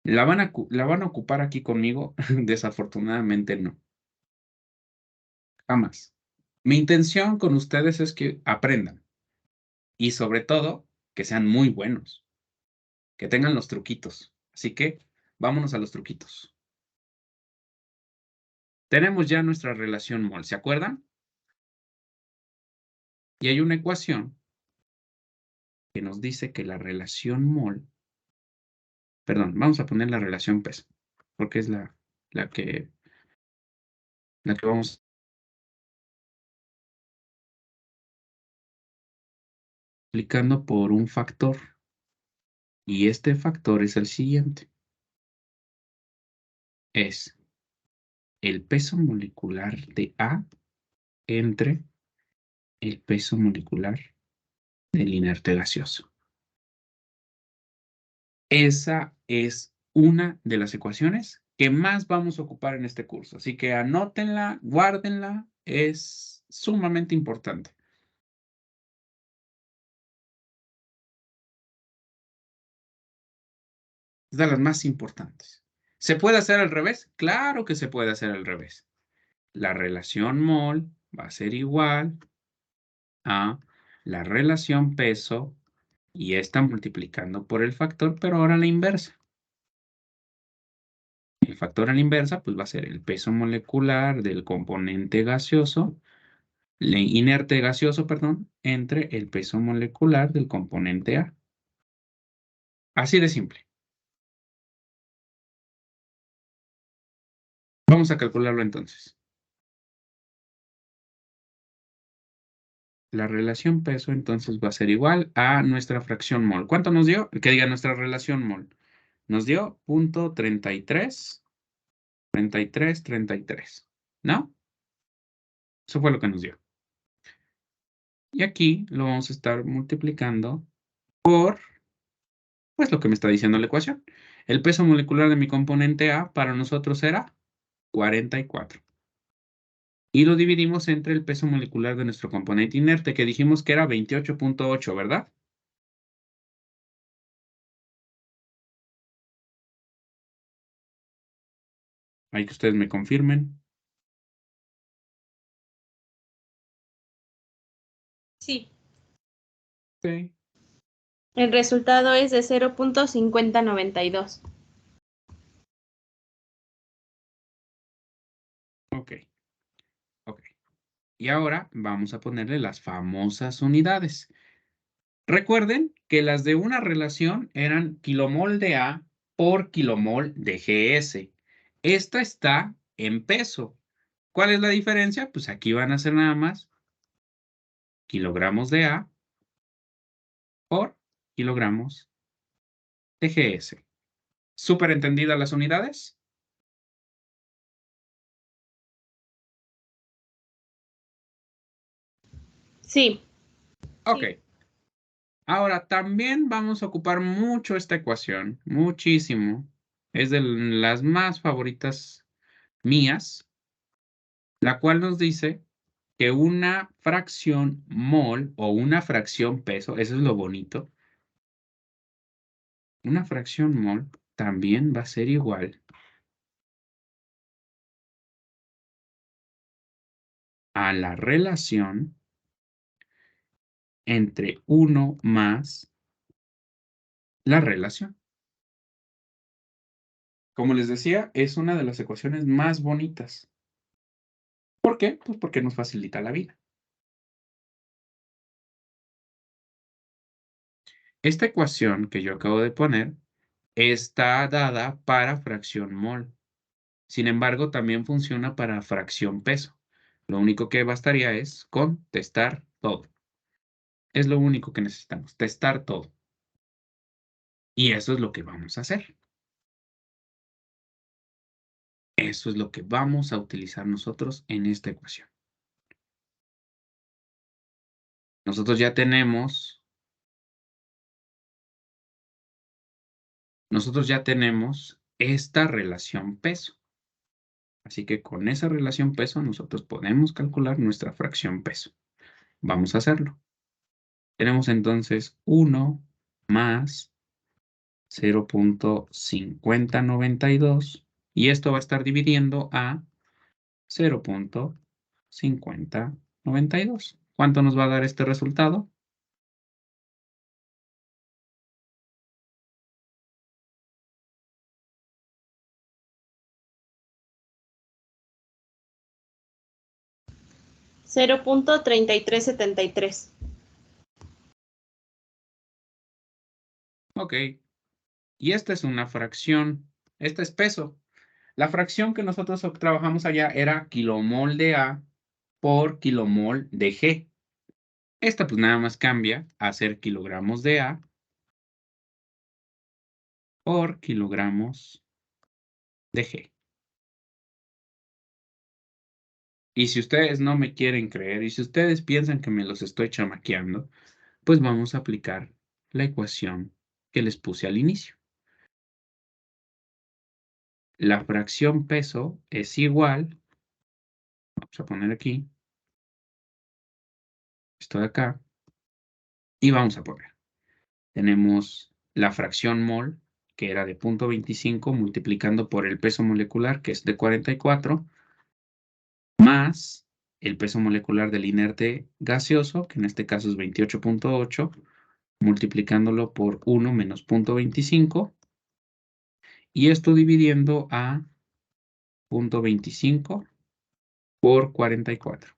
¿La van a ocupar aquí conmigo? Desafortunadamente no. Jamás. Mi intención con ustedes es que aprendan y sobre todo que sean muy buenos, que tengan los truquitos. Así que vámonos a los truquitos. Tenemos ya nuestra relación mol, ¿se acuerdan? Y hay una ecuación que nos dice que la relación mol, perdón, vamos a poner la relación peso, porque es la que vamos aplicando por un factor. Y este factor es el siguiente. Es el peso molecular de A entre el peso molecular del inerte gaseoso. Esa es una de las ecuaciones que más vamos a ocupar en este curso. Así que anótenla, guárdenla, es sumamente importante. Es de las más importantes. ¿Se puede hacer al revés? Claro que se puede hacer al revés. La relación mol va a ser igual a la relación peso y esta multiplicando por el factor, pero ahora a la inversa. El factor a la inversa pues va a ser el peso molecular del componente gaseoso, inerte gaseoso, perdón, entre el peso molecular del componente A. Así de simple. Vamos a calcularlo entonces. La relación peso entonces va a ser igual a nuestra fracción mol. ¿Cuánto nos dio? Que diga nuestra relación mol. Nos dio 0.33, 33, 33. ¿No? Eso fue lo que nos dio. Y aquí lo vamos a estar multiplicando por, pues, lo que me está diciendo la ecuación. El peso molecular de mi componente A para nosotros era 44. Y lo dividimos entre el peso molecular de nuestro componente inerte, que dijimos que era 28.8, ¿verdad? Hay que ustedes me confirmen. Sí. Ok. El resultado es de 0.5092. Ok. Ok. Y ahora vamos a ponerle las famosas unidades. Recuerden que las de una relación eran kilomol de A por kilomol de GS. Esta está en peso. ¿Cuál es la diferencia? Pues aquí van a ser nada más kilogramos de A por kilogramos de GS. ¿Súper entendidas las unidades? Sí. Ok. Sí. Ahora, también vamos a ocupar mucho esta ecuación, muchísimo. Es de las más favoritas mías, la cual nos dice que una fracción mol o una fracción peso, eso es lo bonito, una fracción mol también va a ser igual a la relación entre 1 más la relación. Como les decía, es una de las ecuaciones más bonitas. ¿Por qué? Pues porque nos facilita la vida. Esta ecuación que yo acabo de poner está dada para fracción mol. Sin embargo, también funciona para fracción peso. Lo único que bastaría es testar todo. Es lo único que necesitamos, testar todo. Y eso es lo que vamos a hacer. Eso es lo que vamos a utilizar nosotros en esta ecuación. Nosotros ya tenemos esta relación peso. Así que con esa relación peso nosotros podemos calcular nuestra fracción peso. Vamos a hacerlo. Tenemos entonces 1 más 0.5092 y esto va a estar dividiendo a 0.5092. ¿Cuánto nos va a dar este resultado? $0.3373. Ok. Y esta es una fracción. Este es peso. La fracción que nosotros trabajamos allá era kilomol de A por kilomol de G. Esta pues nada más cambia a ser kilogramos de A por kilogramos de G. Y si ustedes no me quieren creer y si ustedes piensan que me los estoy chamaqueando, pues vamos a aplicar la ecuación que les puse al inicio. La fracción peso es igual, vamos a poner aquí, esto de acá, y vamos a poner, tenemos la fracción mol, que era de 0.25, multiplicando por el peso molecular, que es de 44, más el peso molecular del inerte gaseoso, que en este caso es 28.8, multiplicándolo por 1 menos 0.25, y esto dividiendo a 0.25 por 44.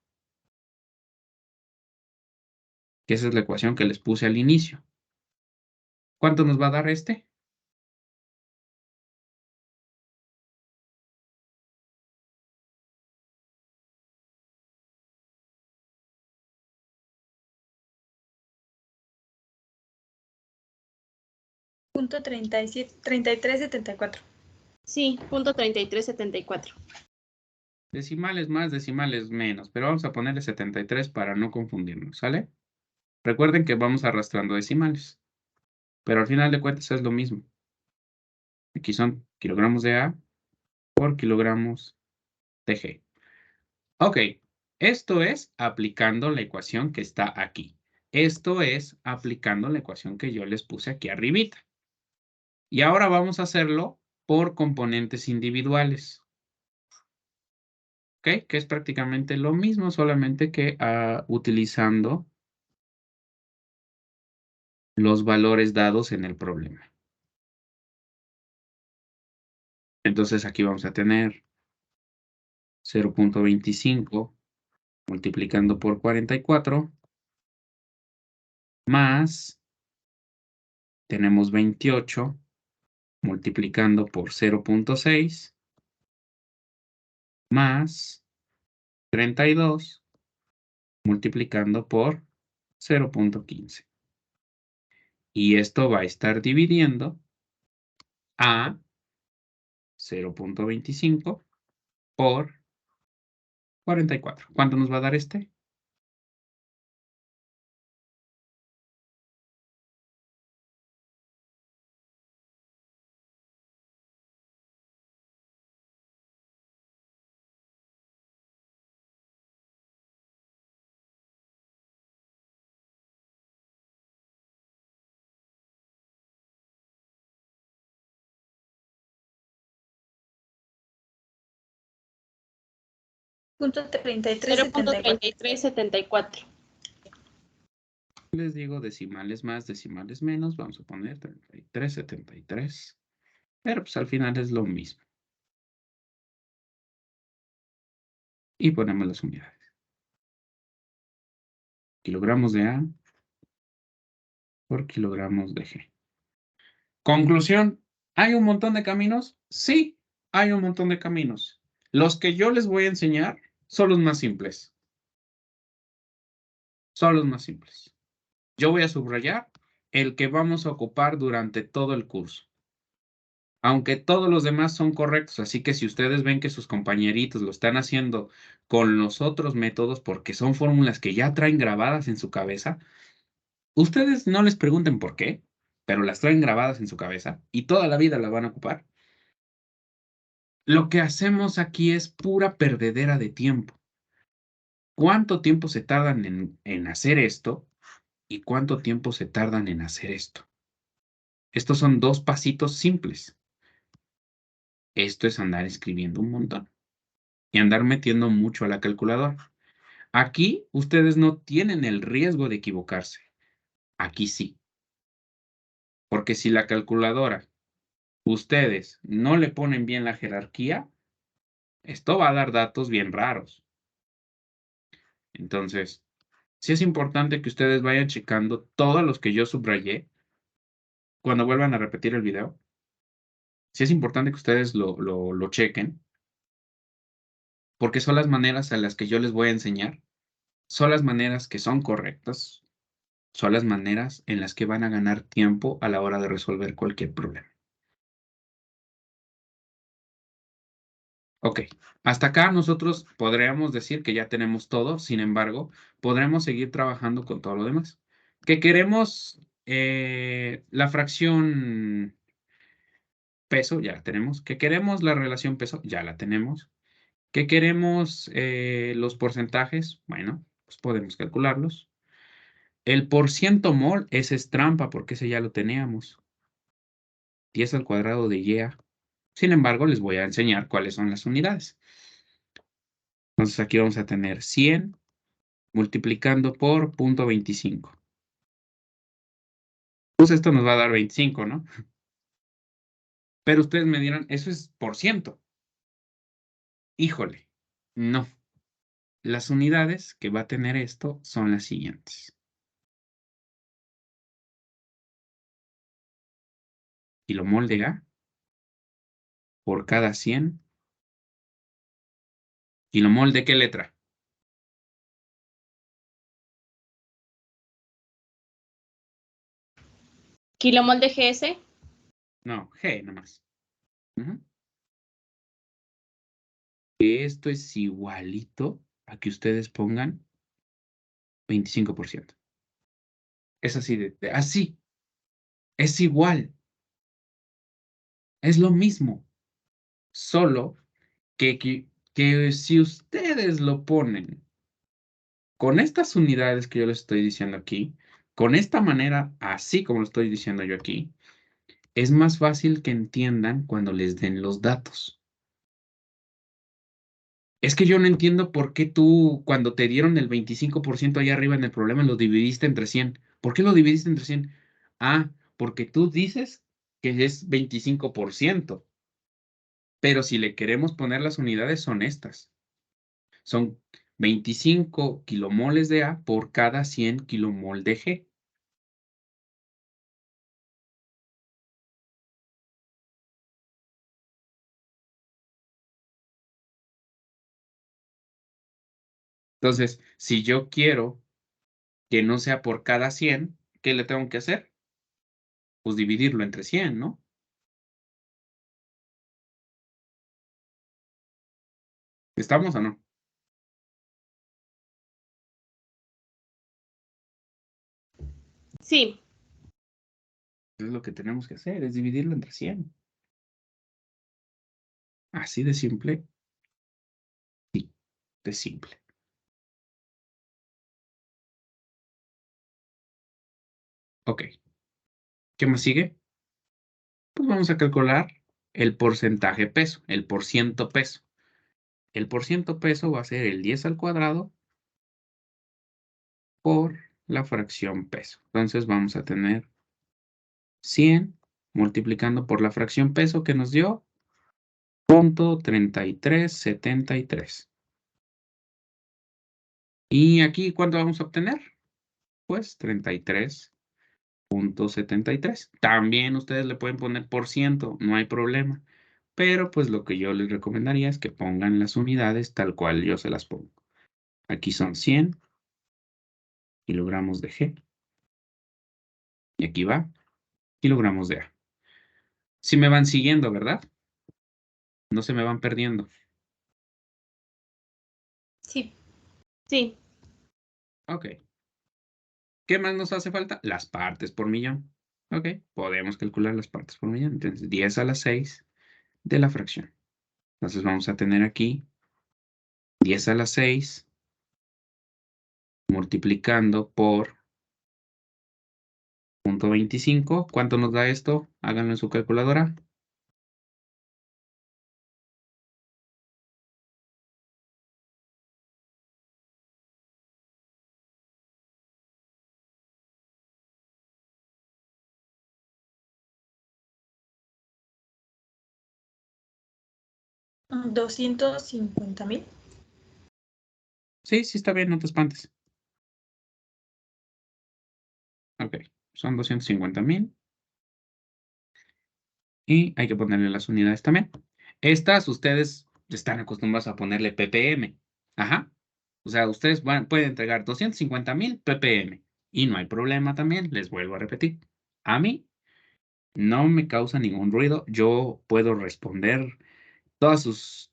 Que esa es la ecuación que les puse al inicio. ¿Cuánto nos va a dar este? Punto 3374. Sí, .3374. Decimales más, decimales menos, pero vamos a ponerle 73 para no confundirnos, ¿sale? Recuerden que vamos arrastrando decimales, pero al final de cuentas es lo mismo. Aquí son kilogramos de A por kilogramos de G. Ok, esto es aplicando la ecuación que está aquí. Esto es aplicando la ecuación que yo les puse aquí arribita. Y ahora vamos a hacerlo por componentes individuales. ¿Ok? Que es prácticamente lo mismo, solamente que utilizando los valores dados en el problema. Entonces aquí vamos a tener 0.25 multiplicando por 44 más tenemos 28 multiplicando por 0.6 más 32 multiplicando por 0.15. Y esto va a estar dividiendo a 0.25 por 44. ¿Cuánto nos va a dar este? Punto 3374. 0.3374. Les digo decimales más, decimales menos. Vamos a poner 3373. Pero pues al final es lo mismo. Y ponemos las unidades. Kilogramos de A por kilogramos de G. Conclusión. ¿Hay un montón de caminos? Sí, hay un montón de caminos. Los que yo les voy a enseñar son los más simples. Son los más simples. Yo voy a subrayar el que vamos a ocupar durante todo el curso. Aunque todos los demás son correctos, así que si ustedes ven que sus compañeritos lo están haciendo con los otros métodos, porque son fórmulas que ya traen grabadas en su cabeza, ustedes no les pregunten por qué, pero las traen grabadas en su cabeza y toda la vida la van a ocupar. Lo que hacemos aquí es pura perdedera de tiempo. ¿Cuánto tiempo se tardan en hacer esto y cuánto tiempo se tardan en hacer esto? Estos son 2 pasitos simples. Esto es andar escribiendo un montón y andar metiendo mucho a la calculadora. Aquí ustedes no tienen el riesgo de equivocarse. Aquí sí. Porque si la calculadora, ustedes no le ponen bien la jerarquía, esto va a dar datos bien raros. Entonces, sí es importante que ustedes vayan checando todos los que yo subrayé cuando vuelvan a repetir el video. Sí es importante que ustedes lo chequen, porque son las maneras a las que yo les voy a enseñar. Son las maneras que son correctas. Son las maneras en las que van a ganar tiempo a la hora de resolver cualquier problema. Ok, hasta acá nosotros podríamos decir que ya tenemos todo, sin embargo, podremos seguir trabajando con todo lo demás. Que queremos la fracción peso, ya la tenemos. Que queremos la relación peso, ya la tenemos. Que queremos los porcentajes, bueno, pues podemos calcularlos. El porciento mol, ese es trampa porque ese ya lo teníamos. 10 al cuadrado de y. Sin embargo, les voy a enseñar cuáles son las unidades. Entonces aquí vamos a tener 100 multiplicando por 0.25. Pues esto nos va a dar 25, ¿no? Pero ustedes me dirán, eso es por ciento. Híjole, no. Las unidades que va a tener esto son las siguientes. Kilomol de A por cada 100. ¿Kilomol de qué letra? Kilomol de GS. No, G nomás. Esto es igualito a que ustedes pongan 25%. Es así así. Es igual. Es lo mismo. Solo que si ustedes lo ponen con estas unidades que yo les estoy diciendo aquí, con esta manera, así como lo estoy diciendo yo aquí, es más fácil que entiendan cuando les den los datos. Es que yo no entiendo por qué tú, cuando te dieron el 25% ahí arriba en el problema, lo dividiste entre 100. ¿Por qué lo dividiste entre 100? Ah, porque tú dices que es 25%. Pero si le queremos poner las unidades, son estas. Son 25 kilomoles de A por cada 100 kilomol de G. Entonces, si yo quiero que no sea por cada 100, ¿qué le tengo que hacer? Pues dividirlo entre 100, ¿no? ¿Estamos o no? Sí. Es lo que tenemos que hacer, es dividirlo entre 100. Así de simple. Sí, de simple. Ok. ¿Qué más sigue? Pues vamos a calcular el porcentaje peso, el porciento peso. El porciento peso va a ser el 10 al cuadrado por la fracción peso. Entonces vamos a tener 100 multiplicando por la fracción peso que nos dio 0.3373. ¿Y aquí cuánto vamos a obtener? Pues 33.73. También ustedes le pueden poner por ciento, no hay problema. Pero pues lo que yo les recomendaría es que pongan las unidades tal cual yo se las pongo. Aquí son 100 kilogramos de G. Y aquí va kilogramos de A. Si me van siguiendo, ¿verdad? No se me van perdiendo. Sí. Sí. Ok. ¿Qué más nos hace falta? Las partes por millón. Ok, podemos calcular las partes por millón. Entonces, 10 a la 6 de la fracción. Entonces, vamos a tener aquí 10 a la 6 multiplicando por .25. ¿Cuánto nos da esto? Háganlo en su calculadora. $250,000. Sí, sí está bien, no te espantes. Ok, son 250,000. Y hay que ponerle las unidades también. Estas ustedes están acostumbrados a ponerle ppm. Ajá. O sea, ustedes pueden entregar 250,000 ppm. Y no hay problema también, les vuelvo a repetir. A mí no me causa ningún ruido. Yo puedo responder todas sus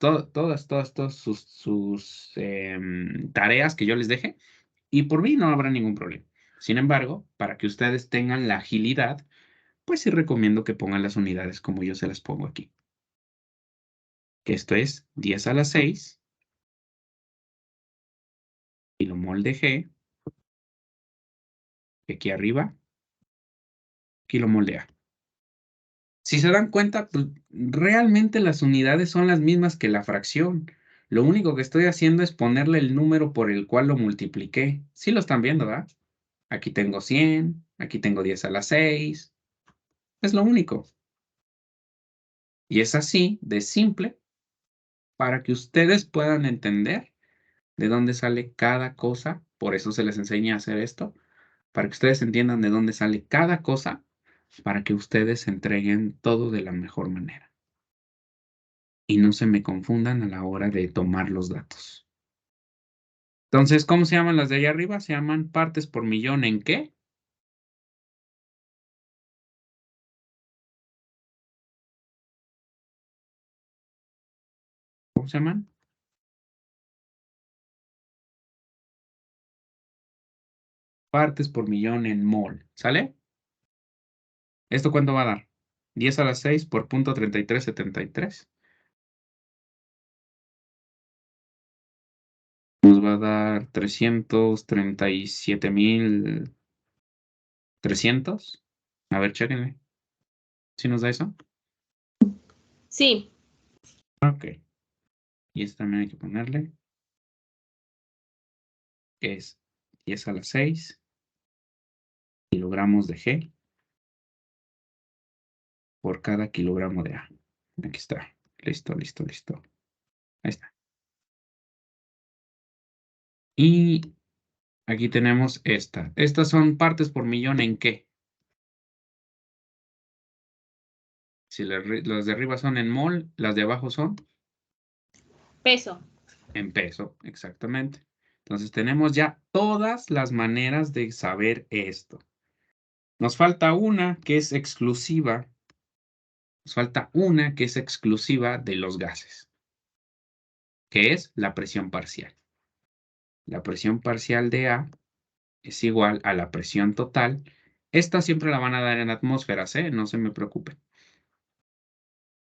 tareas que yo les deje. Y por mí no habrá ningún problema. Sin embargo, para que ustedes tengan la agilidad, pues sí recomiendo que pongan las unidades como yo se las pongo aquí. Que esto es 10 a la 6, kilomol de G, que aquí arriba, kilomol de A. Si se dan cuenta, pues, realmente las unidades son las mismas que la fracción. Lo único que estoy haciendo es ponerle el número por el cual lo multipliqué. Sí lo están viendo, ¿verdad? Aquí tengo 100, aquí tengo 10 a la 6. Es lo único. Y es así de simple para que ustedes puedan entender de dónde sale cada cosa. Por eso se les enseña a hacer esto, para que ustedes entiendan de dónde sale cada cosa, para que ustedes entreguen todo de la mejor manera. Y no se me confundan a la hora de tomar los datos. Entonces, ¿cómo se llaman las de allá arriba? Se llaman partes por millón ¿en qué? ¿Cómo se llaman? Partes por millón en mol. ¿Sale? ¿Esto cuánto va a dar? 10 a la 6 por .3373. Nos va a dar 337,300. A ver, chéquenle. ¿Sí nos da eso? Sí. Ok. Y esto también hay que ponerle. Que es 10 a la 6 kilogramos de G por cada kilogramo de A. Aquí está. Listo, listo, listo. Ahí está. Y aquí tenemos esta. Estas son partes por millón ¿en qué? Si las de arriba son en mol, las de abajo son Peso. en peso, exactamente. Entonces tenemos ya todas las maneras de saber esto. Nos falta una que es exclusiva. Nos falta una que es exclusiva de los gases, que es la presión parcial. La presión parcial de A es igual a la presión total. Esta siempre la van a dar en atmósferas, ¿eh? No se me preocupen.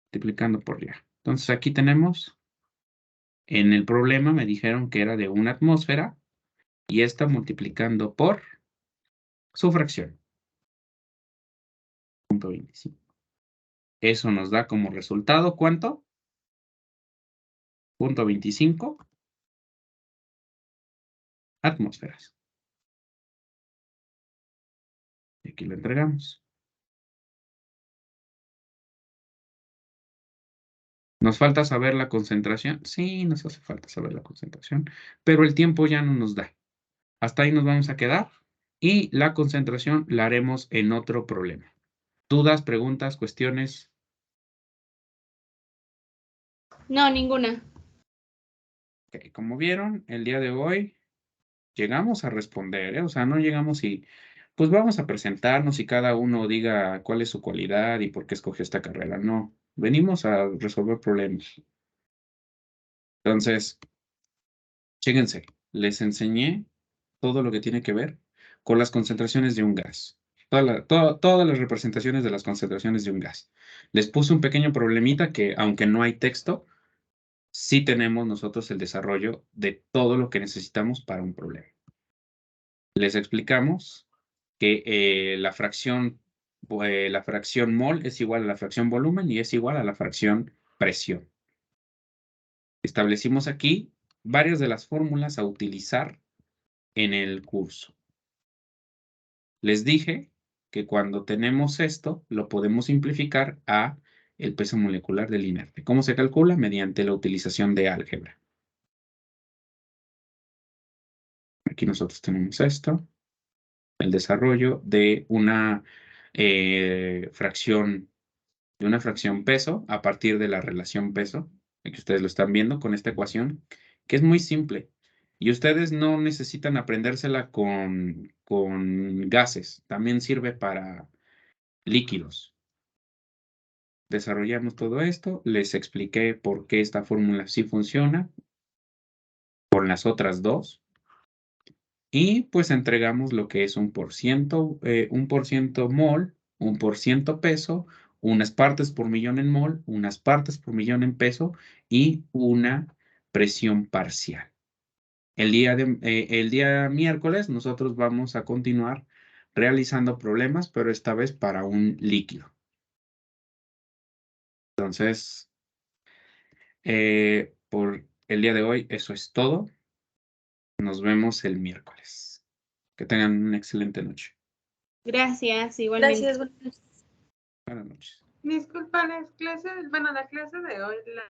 Multiplicando por ya. Entonces aquí tenemos, en el problema me dijeron que era de una atmósfera y esta multiplicando por su fracción. 0.25. Eso nos da como resultado, ¿cuánto? 0.25 atmósferas. Y aquí lo entregamos. ¿Nos falta saber la concentración? Sí, nos hace falta saber la concentración, pero el tiempo ya no nos da. Hasta ahí nos vamos a quedar y la concentración la haremos en otro problema. ¿Dudas, preguntas, cuestiones? No, ninguna. Ok, como vieron, el día de hoy llegamos a responder, ¿eh? O sea, no llegamos y pues vamos a presentarnos y cada uno diga cuál es su cualidad y por qué escogió esta carrera. No, venimos a resolver problemas. Entonces, chéquense, les enseñé todo lo que tiene que ver con las concentraciones de un gas. Todas las representaciones de las concentraciones de un gas. Les puse un pequeño problemita que, aunque no hay texto, sí tenemos nosotros el desarrollo de todo lo que necesitamos para un problema. Les explicamos que la fracción mol es igual a la fracción volumen y es igual a la fracción presión. Establecimos aquí varias de las fórmulas a utilizar en el curso. Les dije que cuando tenemos esto, lo podemos simplificar a el peso molecular del inerte. ¿Cómo se calcula? Mediante la utilización de álgebra. Aquí nosotros tenemos esto, el desarrollo de una fracción peso a partir de la relación peso, que ustedes lo están viendo con esta ecuación, que es muy simple. Y ustedes no necesitan aprendérsela con gases, también sirve para líquidos. Desarrollamos todo esto, les expliqué por qué esta fórmula sí funciona con las otras dos. Y pues entregamos lo que es un por ciento mol, un por ciento peso, unas partes por millón en mol, unas partes por millón en peso y una presión parcial. El día miércoles nosotros vamos a continuar realizando problemas, pero esta vez para un líquido. Entonces, por el día de hoy, eso es todo. Nos vemos el miércoles. Que tengan una excelente noche. Gracias, igualmente. Gracias. Buenas noches. Buenas noches. Disculpa, las clases, bueno, la clase de hoy la